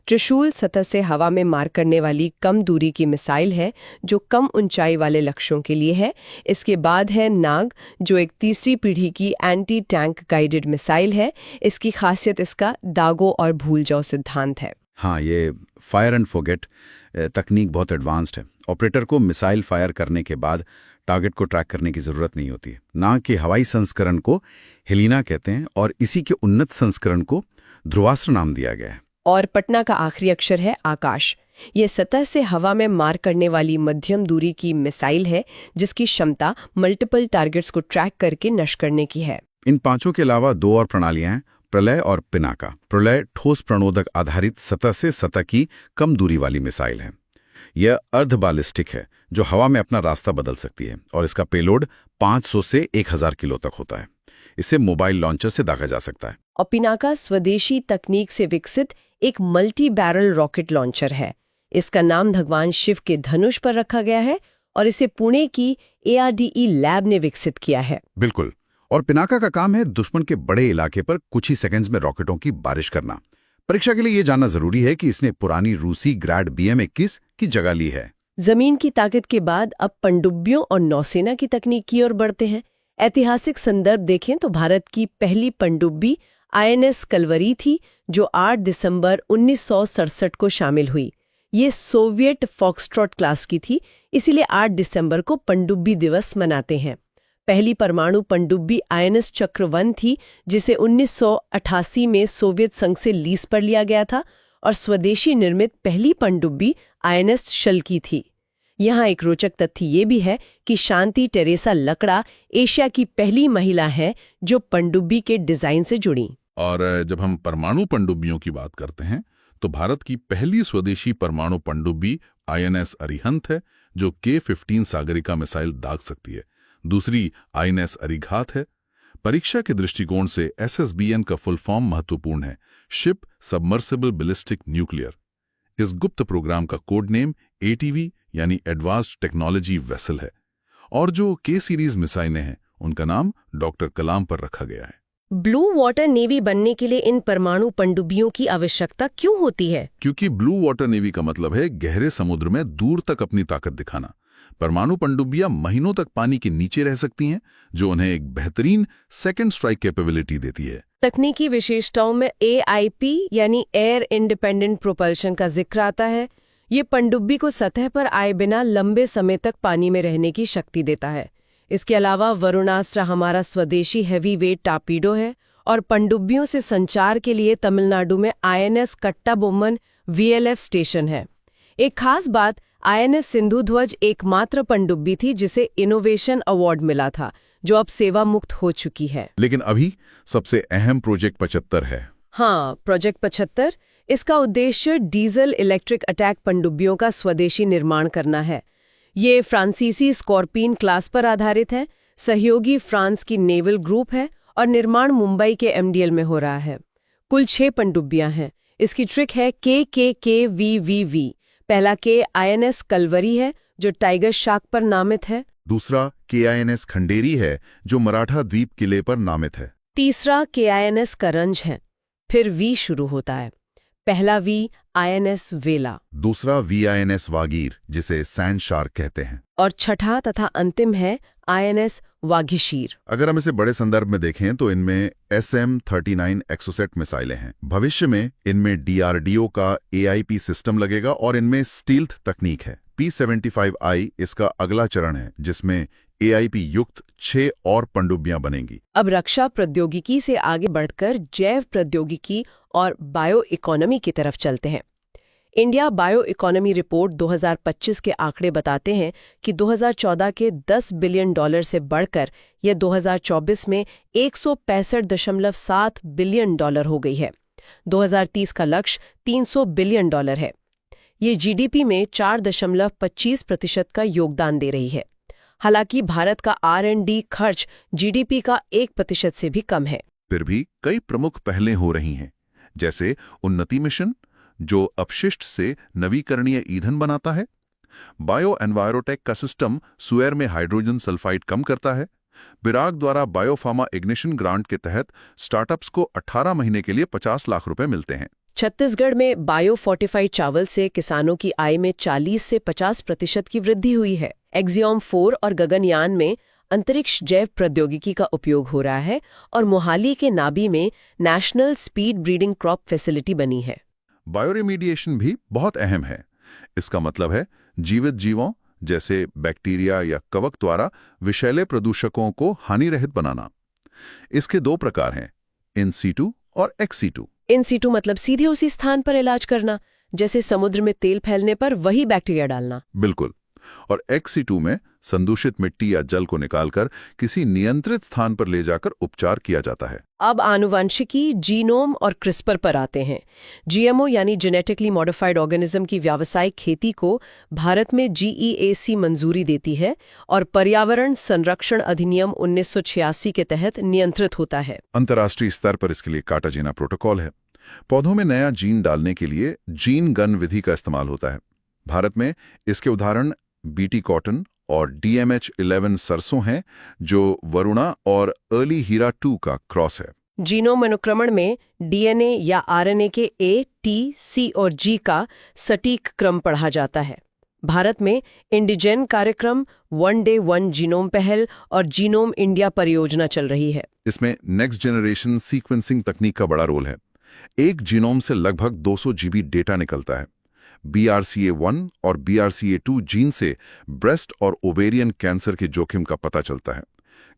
त्रिशूल सतह से हवा में मार करने वाली कम दूरी की मिसाइल है जो कम ऊंचाई वाले लक्ष्यों के लिए है। इसके बाद है नाग, जो एक तीसरी पीढ़ी की एंटी टैंक गाइडेड मिसाइल है। इसकी खासियत इसका दागो और भूल जाओ सिद्धांत है। हाँ, ये फायर एंड फॉरगेट तकनीक बहुत एडवांस्ड है। ऑपरेटर को मिसाइल फायर करने के बाद टारगेट को ट्रैक करने की जरूरत नहीं होती है। नाग के हवाई संस्करण को हेलिना कहते हैं और इसी के उन्नत संस्करण को ध्रुवास्त्र नाम दिया गया है। और पटना का आखिरी अक्षर है आकाश। ये सतह से हवा में मार करने वाली मध्यम दूरी की मिसाइल है जिसकी क्षमता मल्टीपल टारगेट्स को ट्रैक करके नष्ट करने की है। इन 5 के अलावा 2 और प्रणालियां हैं, प्रलय और पिनाका। प्रलय ठोस प्रणोदक आधारित सतह से सतह की कम दूरी वाली मिसाइल है। यह अर्ध बालिस्टिक है जो हवा में अपना रास्ता बदल सकती है और इसका पेलोड 500 से 1000 किलो तक होता है। इसे मोबाइल लॉन्चर से दागा जा सकता है। और पिनाका स्वदेशी तकनीक से विकसित एक मल्टी बैरल रॉकेट लॉन्चर है। इसका नाम भगवान शिव के धनुष पर रखा गया है और इसे पुणे की ARDE लैब ने विकसित किया है। बिल्कुल। और पिनाका का काम है दुश्मन के बड़े इलाके पर कुछ ही सेकंड्स में रॉकेटों की बारिश करना। परीक्षा के लिए यह जानना जरूरी है कि इसने पुरानी रूसी ग्रैड BM-21 की जगह ली है। जमीन की ताकत के बाद अब पनडुब्बियों और नौसेना की तकनीक की ओर बढ़ते हैं। ऐतिहासिक संदर्भ देखें तो भारत की पहली पनडुब्बी INS कलवरी थी जो 8 दिसंबर 1967 को शामिल हुई। ये सोवियत फॉक्सट्रॉट क्लास की थी, इसीलिए 8 दिसंबर को पनडुब्बी दिवस मनाते हैं। पहली परमाणु पनडुब्बी INS चक्रवन थी जिसे 1988 में सोवियत संघ से लीज पर लिया गया था और स्वदेशी निर्मित पहली पनडुब्बी INS शल्की थी। यहाँ एक रोचक तथ्य ये भी है कि शांति टेरेसा लकड़ा एशिया की पहली महिला है जो पनडुब्बी के डिजाइन से जुड़ी। और जब हम परमाणु पनडुब्बियों की बात करते हैं तो भारत की पहली स्वदेशी परमाणु पनडुब्बी INS अरिहंत है जो K-15 सागरिका मिसाइल दाग सकती है। दूसरी INS अरिघात है। परीक्षा के दृष्टिकोण से SSBN का फुल फॉर्म महत्वपूर्ण है, शिप सबमर्सिबल बैलिस्टिक न्यूक्लियर। इस गुप्त प्रोग्राम का कोड नेम ATV यानी एडवांस्ड टेक्नोलॉजी वेसल है और जो K सीरीज मिसाइलें हैं उनका नाम डॉक्टर कलाम पर रखा गया है। ब्लू वाटर नेवी बनने के लिए इन परमाणु पनडुब्बियों की आवश्यकता क्यों होती है? क्योंकि ब्लू वाटर नेवी का मतलब है गहरे समुद्र में दूर तक अपनी ताकत दिखाना। परमाणु पनडुब्बियां महीनों तक पानी के नीचे रह सकती हैं जो उन्हें एक बेहतरीन सेकंड स्ट्राइक कैपेबिलिटी देती है। तकनीकी विशेषताओं में AIP यानी एयर इंडिपेंडेंट प्रोपल्शन का जिक्र आता है। ये पनडुब्बी को सतह पर आए बिना लंबे समय तक पानी में रहने की शक्ति देता है। इसके अलावा वरुणास्त्र हमारा स्वदेशी हैवी वेट टार्पीडो है और पनडुब्बियों से संचार के लिए तमिलनाडु में INS कट्टाबोम्मन VLF स्टेशन है। एक खास बात, INS सिंधु ध्वज एकमात्र पनडुब्बी थी जिसे इनोवेशन अवार्ड मिला था, जो अब सेवा मुक्त हो चुकी है। लेकिन अभी सबसे अहम प्रोजेक्ट 75 है। हाँ, प्रोजेक्ट 75। इसका उद्देश्य डीजल इलेक्ट्रिक अटैक पनडुब्बियों का स्वदेशी निर्माण करना है। ये फ्रांसीसी स्कॉर्पियन क्लास पर आधारित है। सहयोगी फ्रांस की नेवल ग्रुप है और निर्माण मुंबई के MDL में हो रहा है। कुल 6 पनडुब्बियां हैं। इसकी ट्रिक है KKKVVV। पहला K INS कलवरी है जो टाइगर शार्क पर नामित है। दूसरा KINS खंडेरी है जो मराठा द्वीप किले पर नामित है। तीसरा KINS करंज है। फिर V शुरू होता है। पहला V INS वेला। दूसरा VINS वागीर जिसे सैंड शार्क कहते हैं। और छठा तथा अंतिम है INS वाघीशीर। अगर हम इसे बड़े संदर्भ में देखें तो इनमें SM-39 एक्सोसेट मिसाइलें हैं। भविष्य में इनमें DRDO का AIP सिस्टम लगेगा और इनमें स्टील्थ तकनीक है। P-75I इसका अगला चरण है जिसमें AIP युक्त 6 और पनडुब्बियां बनेंगी। अब रक्षा प्रौद्योगिकी से आगे बढ़कर जैव प्रौद्योगिकी और बायो इकोनॉमी की तरफ चलते हैं। इंडिया बायो इकोनॉमी रिपोर्ट 2025 के आंकड़े बताते हैं कि 2014 के $10 बिलियन से बढ़कर यह 2024 में $165.7 बिलियन हो गई है। 2030 का लक्ष्य $300 बिलियन है। ये जीडीपी में 4.25% का योगदान दे रही है। हालांकि भारत का R&D खर्च जीडीपी का 1% से भी कम है। फिर भी कई प्रमुख पहलें हो रही हैं, जैसे उन्नति मिशन जो अपशिष्ट से नवीकरणीय ईंधन बनाता है, बायो एनवायरोटेक का सिस्टम सुएर में हाइड्रोजन सल्फाइड कम करता है, बिराग द्वारा बायोफार्मा इग्निशन ग्रांट के तहत स्टार्टअप्स को 18 महीने के लिए 50 लाख रुपए मिलते हैं। छत्तीसगढ़ में बायो फोर्टिफाइड चावल से किसानों की आय में 40 से 50% की वृद्धि हुई है। एक्सियोम 4 और गगनयान में अंतरिक्ष जैव प्रौद्योगिकी का उपयोग हो रहा है और मोहाली के नाबी में national speed breeding crop facility बनी है। बायोरेमीडिएशन भी बहुत अहम है। इसका मतलब है जीवित जीवों जैसे बैक्टीरिया या कवक द्वारा विषैले प्रदूषकों को हानिरहित बनाना। इसके 2 प्रकार हैं, इन सीटू और एक्स सीटू। इन सीटू मतलब सीधे उसी स्थान पर इलाज करना, जैसे समुद्र में तेल फैलने पर वही बैक्टीरिया डालना। बिल्कुल। और एक्स सीटू में संदूषित मिट्टी या जल को निकालकर किसी नियंत्रित स्थान पर ले जाकर उपचार किया जाता है। अब आनुवंशिकी, जीनोम और क्रिस्पर पर आते हैं। जीएमओ यानी जेनेटिकली मॉडिफाइड ऑर्गेनिज्म की व्यावसायिक खेती को भारत में GEAC मंजूरी देती है और पर्यावरण संरक्षण अधिनियम 1986 के तहत नियंत्रित होता है। अंतर्राष्ट्रीय स्तर पर इसके लिए काटाजीना प्रोटोकॉल है। पौधों में नया जीन डालने के लिए जीन गन विधि का इस्तेमाल होता है। भारत में इसके उदाहरण BT कॉटन और DMH11 सरसों हैं, जो वरुणा और अर्ली हीरा 2 का क्रॉस है। जीनोम अनुक्रमण में DNA या RNA के A, T, C और G का सटीक क्रम पढ़ा जाता है। भारत में इंडिजेन कार्यक्रम, वन डे वन जीनोम पहल और जीनोम इंडिया परियोजना चल रही है। इसमें नेक्स्ट जनरेशन सीक्वेंसिंग तकनीक का बड़ा रोल है। एक जीनोम से लगभग 200 GB डेटा निकलता है। BRCA1 और BRCA2 जीन से ब्रेस्ट और ओवेरियन कैंसर के जोखिम का पता चलता है।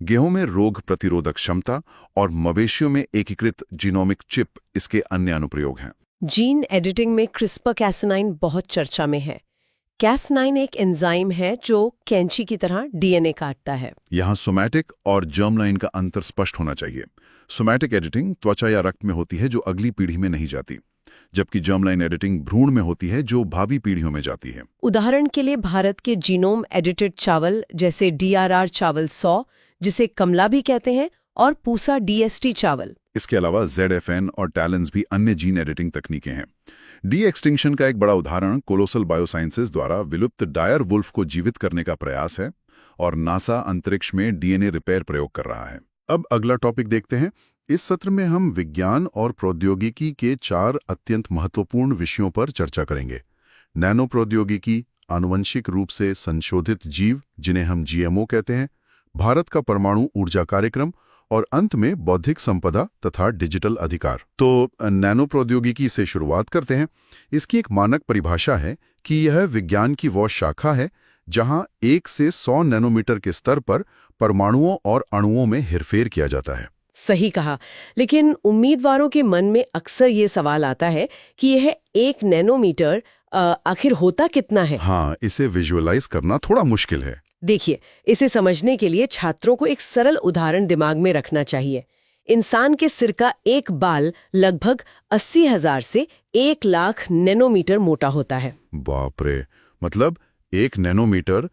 गेहूं में रोग प्रतिरोधक क्षमता और मवेशियों में एकीकृत जीनोमिक चिप इसके अन्य अनुप्रयोग हैं। जीन एडिटिंग में CRISPR-Cas9 बहुत चर्चा में है। Cas9 एक एंजाइम है जो कैंची की तरह DNA काटता है। यहाँ सोमैटिक और जर्मलाइन का अंतर स्पष्ट होना चाहिए। सोमैटिक एडिटिंग त्वचा या रक्त में होती है जो अगली पीढ़ी में नहीं जाती, जबकि जर्मलाइन एडिटिंग भ्रूण में होती है जो भावी पीढ़ियों में जाती है। उदाहरण के लिए भारत के जीनोम एडिटेड चावल जैसे DRR चावल 100, जिसे कमला भी कहते हैं, और पूसा DST चावल। इसके अलावा ZFN और टैलेंस भी अन्य जीन एडिटिंग तकनीकें हैं। डी एक्सटिंक्शन का एक बड़ा उदाहरण कोलोसल बायोसाइंसेज द्वारा विलुप्त डायर वुल्फ को जीवित करने का प्रयास है, और नासा अंतरिक्ष में DNA रिपेयर प्रयोग कर रहा है। अब अगला टॉपिक देखते हैं। इस सत्र में हम विज्ञान और प्रौद्योगिकी के 4 अत्यंत महत्वपूर्ण विषयों पर चर्चा करेंगे। नैनो प्रौद्योगिकी, आनुवंशिक रूप से संशोधित जीव जिन्हें हम GMO कहते हैं, भारत का परमाणु ऊर्जा कार्यक्रम और अंत में बौद्धिक संपदा तथा डिजिटल अधिकार। तो नैनो प्रौद्योगिकी से शुरुआत करते हैं। इसकी एक मानक परिभाषा है कि यह विज्ञान की वो शाखा है जहां 1 से 100 नैनोमीटर के स्तर पर परमाणुओं और अणुओं में हेरफेर किया जाता है। सही कहा, लेकिन उम्मीदवारों के मन में अक्सर ये सवाल आता है कि यह 1 नैनोमीटर आखिर होता कितना है? हाँ, इसे विजुअलाइज करना थोड़ा मुश्किल है। देखिए, इसे समझने के लिए छात्रों को एक सरल उदाहरण दिमाग में रखना चाहिए। इंसान के सिर का एक बाल लगभग 80,000 से 1 लाख नैनोमीटर मोटा होता है। बाप रे, मतलब 1 नैनोमीटर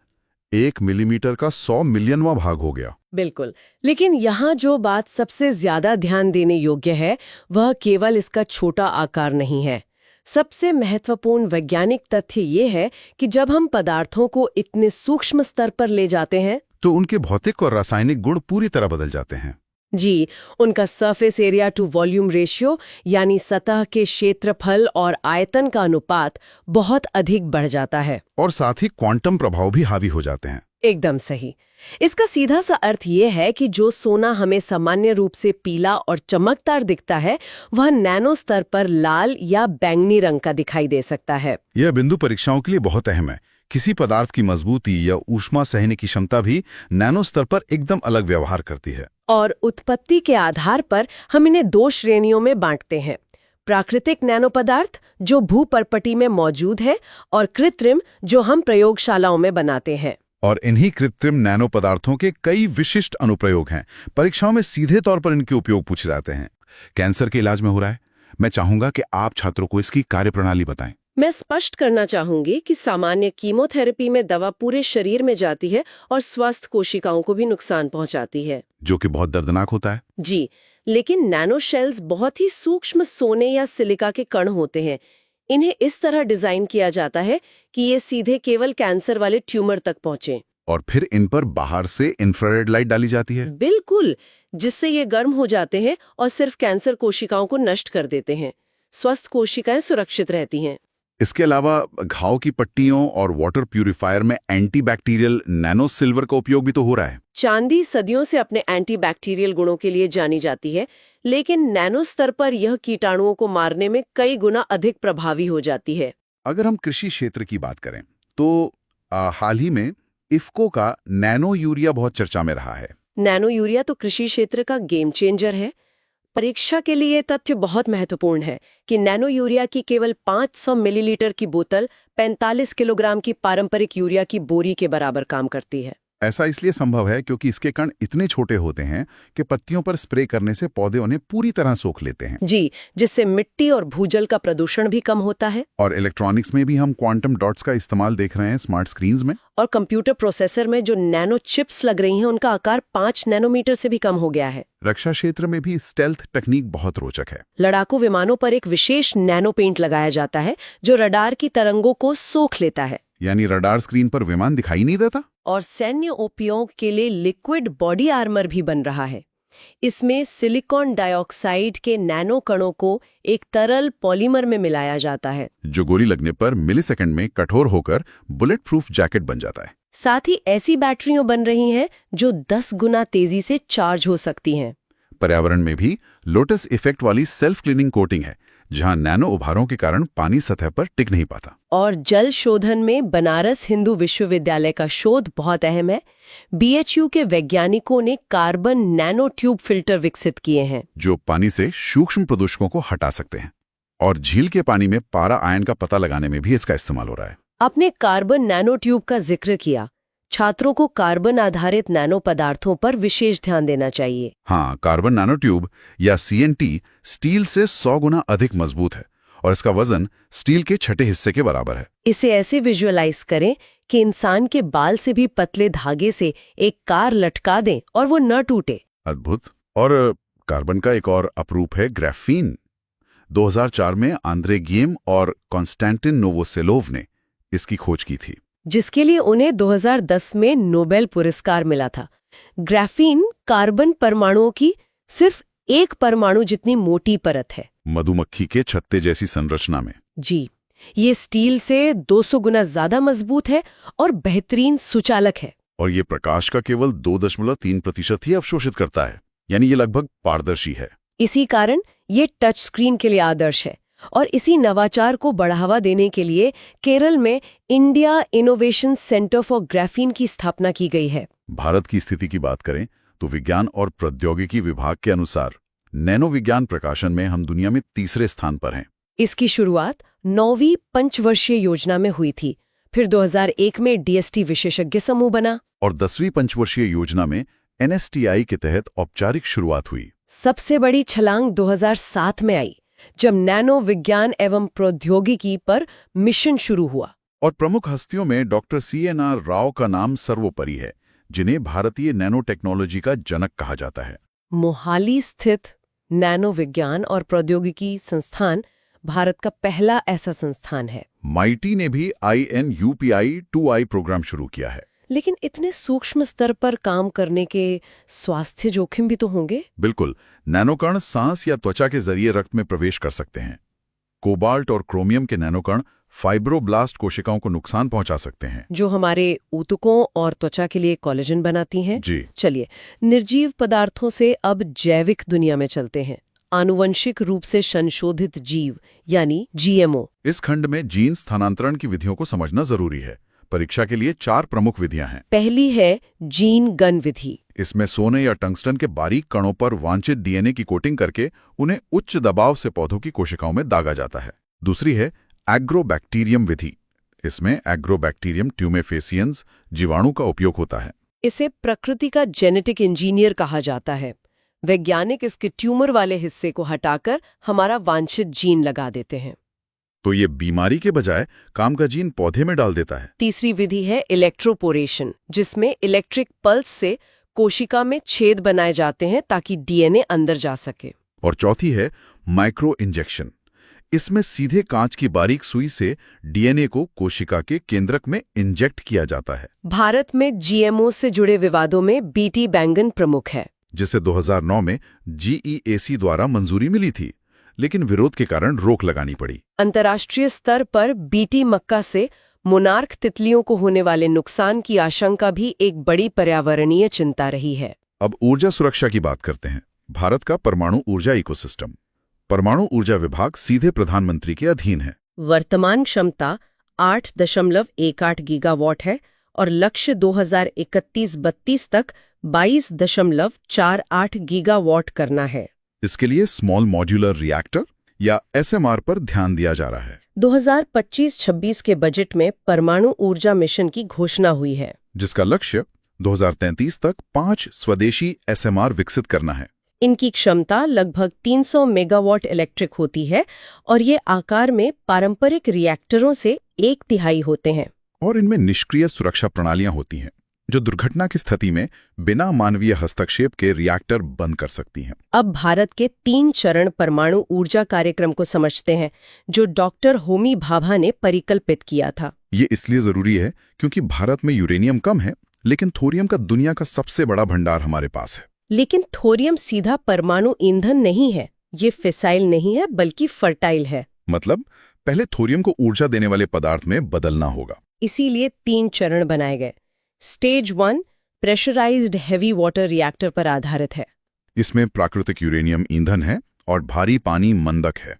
1 मिलीमीटर का 100 मिलियनवां भाग हो गया। बिल्कुल, लेकिन यहाँ जो बात सबसे ज्यादा ध्यान देने योग्य है वह केवल इसका छोटा आकार नहीं है। सबसे महत्वपूर्ण वैज्ञानिक तथ्य ये है कि जब हम पदार्थों को इतने सूक्ष्म स्तर पर ले जाते हैं तो उनके भौतिक और रासायनिक गुण पूरी तरह बदल जाते हैं। जी, उनका surface area to volume ratio यानी सतह के क्षेत्रफल और आयतन का अनुपात बहुत अधिक बढ़ जाता है, और साथ ही क्वांटम प्रभाव भी हावी हो जाते हैं। एकदम सही। इसका सीधा सा अर्थ ये है कि जो सोना हमें सामान्य रूप से पीला और चमकदार दिखता है वह नैनो स्तर पर लाल या बैंगनी रंग का दिखाई दे सकता है। यह बिंदु परीक्षाओं के लिए बहुत अहम है, किसी पदार्थ की मजबूती या ऊष्मा सहने की क्षमता भी नैनो स्तर पर एकदम अलग व्यवहार करती है। और उत्पत्ति के आधार पर हम इन्हें 2 श्रेणियों में बांटते हैं। प्राकृतिक नैनो पदार्थ जो भूपर्पटी में मौजूद है और कृत्रिम जो हम प्रयोगशालाओं में बनाते हैं। और इन्हीं कृत्रिम नैनो पदार्थों के कई विशिष्ट अनुप्रयोग हैं। परीक्षाओं में सीधे तौर पर इनके उपयोग पूछे जाते हैं। कैंसर के इलाज में हो रहा है। मैं चाहूंगा कि आप छात्रों को इसकी कार्यप्रणाली बताएं। मैं स्पष्ट करना चाहूंगी कि सामान्य कीमोथेरेपी में दवा पूरे शरीर में जाती है और स्वस्थ कोशिकाओं को भी नुकसान पहुंचाती है, जो कि बहुत दर्दनाक होता है। जी। लेकिन नैनो शेल्स बहुत ही सूक्ष्म सोने या सिलिका के कण होते हैं। इन्हें इस तरह डिजाइन किया जाता है कि ये सीधे केवल कैंसर वाले ट्यूमर तक पहुंचे। और फिर इन पर बाहर से इंफ्रारेड लाइट डाली जाती है। बिल्कुल, जिससे ये गर्म हो जाते हैं और सिर्फ कैंसर कोशिकाओं को नष्ट कर देते हैं। स्वस्थ कोशिकाएं सुरक्षित रहती हैं। इसके अलावा घाव की पट्टियों और वाटर प्यूरिफायर में एंटीबैक्टीरियल नैनो सिल्वर का उपयोग भी तो हो रहा है। चांदी सदियों से अपने एंटीबैक्टीरियल गुणों के लिए जानी जाती है, लेकिन नैनो स्तर पर यह कीटाणुओं को मारने में कई गुना अधिक प्रभावी हो जाती है। अगर हम कृषि क्षेत्र की बात करें तो हाल ही में इफ्को का नैनो यूरिया बहुत चर्चा में रहा है। नैनो यूरिया तो कृषि क्षेत्र का गेम चेंजर है। परीक्षा के लिए ये तथ्य बहुत महत्वपूर्ण है कि नैनो यूरिया की केवल 500 मिलीलीटर की बोतल 45 किलोग्राम की पारंपरिक यूरिया की बोरी के बराबर काम करती है। ऐसा इसलिए संभव है क्योंकि इसके कण इतने छोटे होते हैं कि पत्तियों पर स्प्रे करने से पौधे उन्हें पूरी तरह सोख लेते हैं। जी, जिससे मिट्टी और भूजल का प्रदूषण भी कम होता है। और इलेक्ट्रॉनिक्स में भी हम क्वांटम डॉट्स का इस्तेमाल देख रहे हैं स्मार्ट स्क्रीन्स में। और कंप्यूटर प्रोसेसर में जो नैनो चिप्स लग रही हैं उनका आकार 5 नैनोमीटर से भी कम हो गया है। रक्षा क्षेत्र में भी स्टेल्थ टेक्निक बहुत रोचक है। लड़ाकू विमानों पर एक विशेष नैनो पेंट लगाया जाता है जो रडार की तरंगों को सोख लेता है। यानी रडार स्क्रीन पर विमान दिखाई नहीं देता। और सैन्य उपयोग के लिए लिक्विड बॉडी आर्मर भी बन रहा है। इसमें सिलिकॉन डाइऑक्साइड के नैनो कणों को एक तरल पॉलीमर में मिलाया जाता है, जो गोली लगने पर मिलीसेकंड में कठोर होकर बुलेट प्रूफ जैकेट बन जाता है। साथ ही ऐसी बैटरियां बन रही हैं जो 10 गुना तेजी से चार्ज हो सकती हैं। पर्यावरण में भी लोटस इफेक्ट वाली सेल्फ क्लीनिंग कोटिंग है, जहां नैनो उभारों के कारण पानी सतह पर टिक नहीं पाता। और जल शोधन में बनारस हिंदू विश्वविद्यालय का शोध बहुत अहम है। BHU के वैज्ञानिकों ने कार्बन नैनो ट्यूब फिल्टर विकसित किए हैं जो पानी से सूक्ष्म प्रदूषकों को हटा सकते हैं। और झील के पानी में पारा आयन का पता लगाने में भी इसका इस्तेमाल हो रहा है। आपने कार्बन नैनो ट्यूब का जिक्र किया। छात्रों को कार्बन आधारित नैनो पदार्थों पर विशेष ध्यान देना चाहिए। हाँ, कार्बन नैनो ट्यूब या CNT स्टील से 100 गुना अधिक मजबूत है और इसका वजन स्टील के छठे हिस्से के बराबर है। इसे ऐसे विजुअलाइज करें कि इंसान के बाल से भी पतले धागे से एक कार लटका दें और वो न टूटे। अद्भुत। और कार्बन का एक और अपरूप है ग्राफीन। 2004 में आंद्रे गियम और कॉन्स्टेंटिन नोवोसेलोव ने इसकी खोज की थी, जिसके लिए उन्हें 2010 में नोबेल पुरस्कार मिला था। ग्राफीन कार्बन परमाणुओं की सिर्फ एक परमाणु जितनी मोटी परत है, मधुमक्खी के छत्ते जैसी संरचना में। जी, ये स्टील से 200 गुना ज्यादा मजबूत है और बेहतरीन सुचालक है। और ये प्रकाश का केवल 2.3% ही अवशोषित करता है, यानी ये लगभग पारदर्शी है। इसी कारण ये टच स्क्रीन के लिए आदर्श है। और इसी नवाचार को बढ़ावा देने के लिए केरल में India innovation centre for graphene की स्थापना की गई है। भारत की स्थिति की बात करें तो विज्ञान और प्रौद्योगिकी विभाग के अनुसार नैनो विज्ञान प्रकाशन में हम दुनिया में 3रे स्थान पर हैं। इसकी शुरुआत 9वीं पंचवर्षीय योजना में हुई थी। फिर 2001 में DST विशेषज्ञ समूह बना और 10वीं पंचवर्षीय योजना में NSTI के तहत औपचारिक शुरुआत हुई। सबसे बड़ी छलांग 2007 में आई, जब नैनो विज्ञान एवं प्रौद्योगिकी पर मिशन शुरू हुआ। और प्रमुख हस्तियों में डॉक्टर CNR राव का नाम सर्वोपरि है, जिन्हें भारतीय नैनो टेक्नोलॉजी का जनक कहा जाता है। मोहाली स्थित नैनो विज्ञान और प्रौद्योगिकी संस्थान भारत का पहला ऐसा संस्थान है। MIT ने भी INUPI-2I प्रोग्राम शुरू किया है। लेकिन इतने सूक्ष्म स्तर पर काम करने के स्वास्थ्य जोखिम भी तो होंगे। बिल्कुल। नैनोकण सांस या त्वचा के जरिए रक्त में प्रवेश कर सकते हैं। कोबाल्ट और क्रोमियम के नैनोकण फाइब्रोब्लास्ट कोशिकाओं को नुकसान पहुंचा सकते हैं, जो हमारे ऊतकों और त्वचा के लिए कोलेजन बनाती हैं। जी। चलिए, निर्जीव पदार्थों से अब जैविक दुनिया में चलते हैं। आनुवंशिक रूप से संशोधित जीव यानी GMO। इस खंड में जीन स्थानांतरण की विधियों को समझना जरूरी है। परीक्षा के लिए 4 प्रमुख विधियां हैं। पहली है जीन गन विधि। इसमें सोने या टंगस्टन के बारीक कणों पर वांछित डीएनए की कोटिंग करके उन्हें उच्च दबाव से पौधों की कोशिकाओं में दागा जाता है। दूसरी है एग्रोबैक्टीरियम विधि। इसमें एग्रोबैक्टीरियम ट्यूमेफेसियंस जीवाणु का उपयोग होता है। इसे प्रकृति का जेनेटिक इंजीनियर कहा जाता है। वैज्ञानिक इसके ट्यूमर वाले हिस्से को हटाकर हमारा वांछित जीन लगा देते हैं। तो ये बीमारी के बजाय काम का जीन पौधे में डाल देता है। तीसरी विधि है इलेक्ट्रोपोरेशन, जिसमें इलेक्ट्रिक पल्स से कोशिका में छेद बनाए जाते हैं ताकि डीएनए अंदर जा सके। और चौथी है माइक्रो इंजेक्शन। इसमें सीधे कांच की बारीक सुई से डीएनए को कोशिका के केंद्रक में इंजेक्ट किया जाता है। भारत में जीएमओ से जुड़े विवादों में बीटी बैंगन प्रमुख है, जिसे 2009 में जीईएसी द्वारा मंजूरी मिली थी, लेकिन विरोध के कारण रोक लगानी पड़ी। अंतर्राष्ट्रीय स्तर पर बीटी मक्का से मोनार्क तितलियों को होने वाले नुकसान की आशंका भी एक बड़ी पर्यावरणीय चिंता रही है। अब ऊर्जा सुरक्षा की बात करते हैं। भारत का परमाणु ऊर्जा इकोसिस्टम। परमाणु ऊर्जा विभाग सीधे प्रधानमंत्री के अधीन है। वर्तमान क्षमता 8.18 गीगावाट है और लक्ष्य 2031-32 तक 22.48 गीगावाट करना है। इसके लिए स्मॉल मॉड्यूलर रिएक्टर या एसएमआर पर ध्यान दिया जा रहा है। 2025-26 के बजट में परमाणु ऊर्जा मिशन की घोषणा हुई है, जिसका लक्ष्य 2033 तक 5 स्वदेशी एसएमआर विकसित करना है। इनकी क्षमता लगभग 300 मेगावाट इलेक्ट्रिक होती है और ये आकार में पारंपरिक रिएक्टरों से 1/3 होते हैं। और इनमें निष्क्रिय सुरक्षा प्रणालियां होती हैं, जो दुर्घटना की स्थिति में बिना मानवीय हस्तक्षेप के रिएक्टर बंद कर सकती हैं। अब भारत के 3 चरण परमाणु ऊर्जा कार्यक्रम को समझते हैं, जो डॉक्टर होमी भाभा ने परिकल्पित किया था। ये इसलिए जरूरी है क्योंकि भारत में यूरेनियम कम है, लेकिन थोरियम का दुनिया का सबसे बड़ा भंडार हमारे पास है। लेकिन थोरियम सीधा परमाणु ईंधन नहीं है। ये फिसाइल नहीं है, बल्कि फर्टाइल है। मतलब पहले थोरियम को ऊर्जा देने वाले पदार्थ में बदलना होगा। इसीलिए 3 चरण बनाए गए। Stage 1 pressurised heavy water reactor पर आधारित है। इसमें प्राकृतिक यूरेनियम ईंधन है और भारी पानी मंदक है।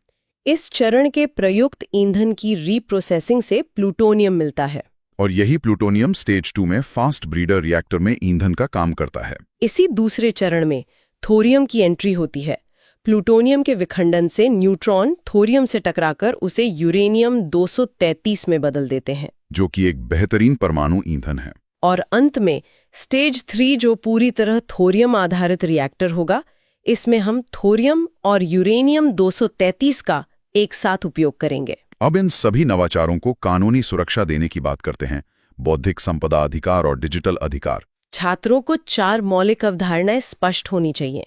इस चरण के प्रयुक्त ईंधन की रीप्रोसेसिंग से प्लूटोनियम मिलता है और यही प्लूटोनियम स्टेज 2 में फास्ट ब्रीडर रिएक्टर में ईंधन का काम करता है। इसी दूसरे चरण में थोरियम की एंट्री होती है। प्लूटोनियम के विखंडन से न्यूट्रॉन थोरियम से टकराकर उसे यूरेनियम 233 में बदल देते हैं, जो कि एक बेहतरीन परमाणु ईंधन है। और अंत में स्टेज 3 जो पूरी तरह थोरियम आधारित रिएक्टर होगा। इसमें हम थोरियम और यूरेनियम 233 का एक साथ उपयोग करेंगे। अब इन सभी नवाचारों को कानूनी सुरक्षा देने की बात करते हैं। बौद्धिक संपदा अधिकार और डिजिटल अधिकार। छात्रों को 4 मौलिक अवधारणाएं स्पष्ट होनी चाहिए।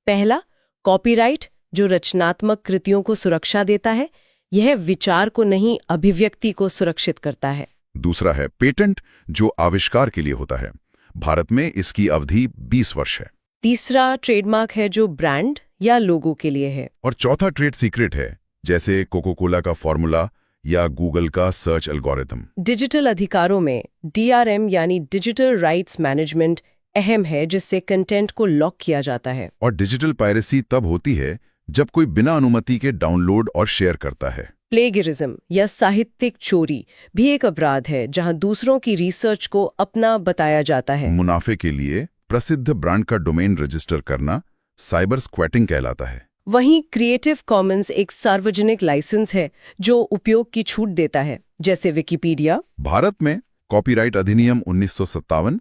पहला, कॉपीराइट, जो रचनात्मक कृतियों को सुरक्षा देता है। यह विचार को नहीं, अभिव्यक्ति को सुरक्षित करता है। दूसरा है पेटेंट, जो आविष्कार के लिए होता है। भारत में इसकी अवधि 20 वर्ष है। तीसरा, ट्रेडमार्क है, जो ब्रांड या लोगो के लिए है। और चौथा ट्रेड सीक्रेट है, जैसे कोको कोला का फॉर्मूला या गूगल का सर्च एल्गोरिथम। डिजिटल अधिकारों में DRM यानी डिजिटल राइट्स मैनेजमेंट अहम है, जिससे कंटेंट को लॉक किया जाता है। और डिजिटल पायरेसी तब होती है जब कोई बिना अनुमति के डाउनलोड और शेयर करता है। प्लेगियरिज्म या साहित्यिक चोरी भी एक अपराध है, जहां दूसरों की रिसर्च को अपना बताया जाता है। मुनाफे के लिए प्रसिद्ध ब्रांड का डोमेन रजिस्टर करना साइबर स्क्वैटिंग कहलाता है। वहीं क्रिएटिव कॉमन्स एक सार्वजनिक लाइसेंस है, जो उपयोग की छूट देता है, जैसे विकिपीडिया। भारत में कॉपीराइट अधिनियम 1957,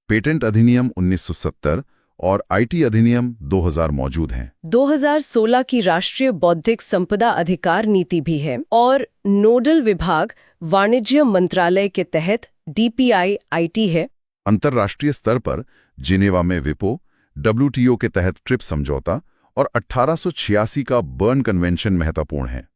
पेटेंट अधिनियम 1970 और IT अधिनियम 2000 मौजूद हैं। 2016 की राष्ट्रीय बौद्धिक संपदा अधिकार नीति भी है और नोडल विभाग वाणिज्य मंत्रालय के तहत DPI IT है। अंतर्राष्ट्रीय स्तर पर जिनेवा में विपो, WTO के तहत ट्रिप्स समझौता और 1886 का बर्न कन्वेंशन महत्वपूर्ण है।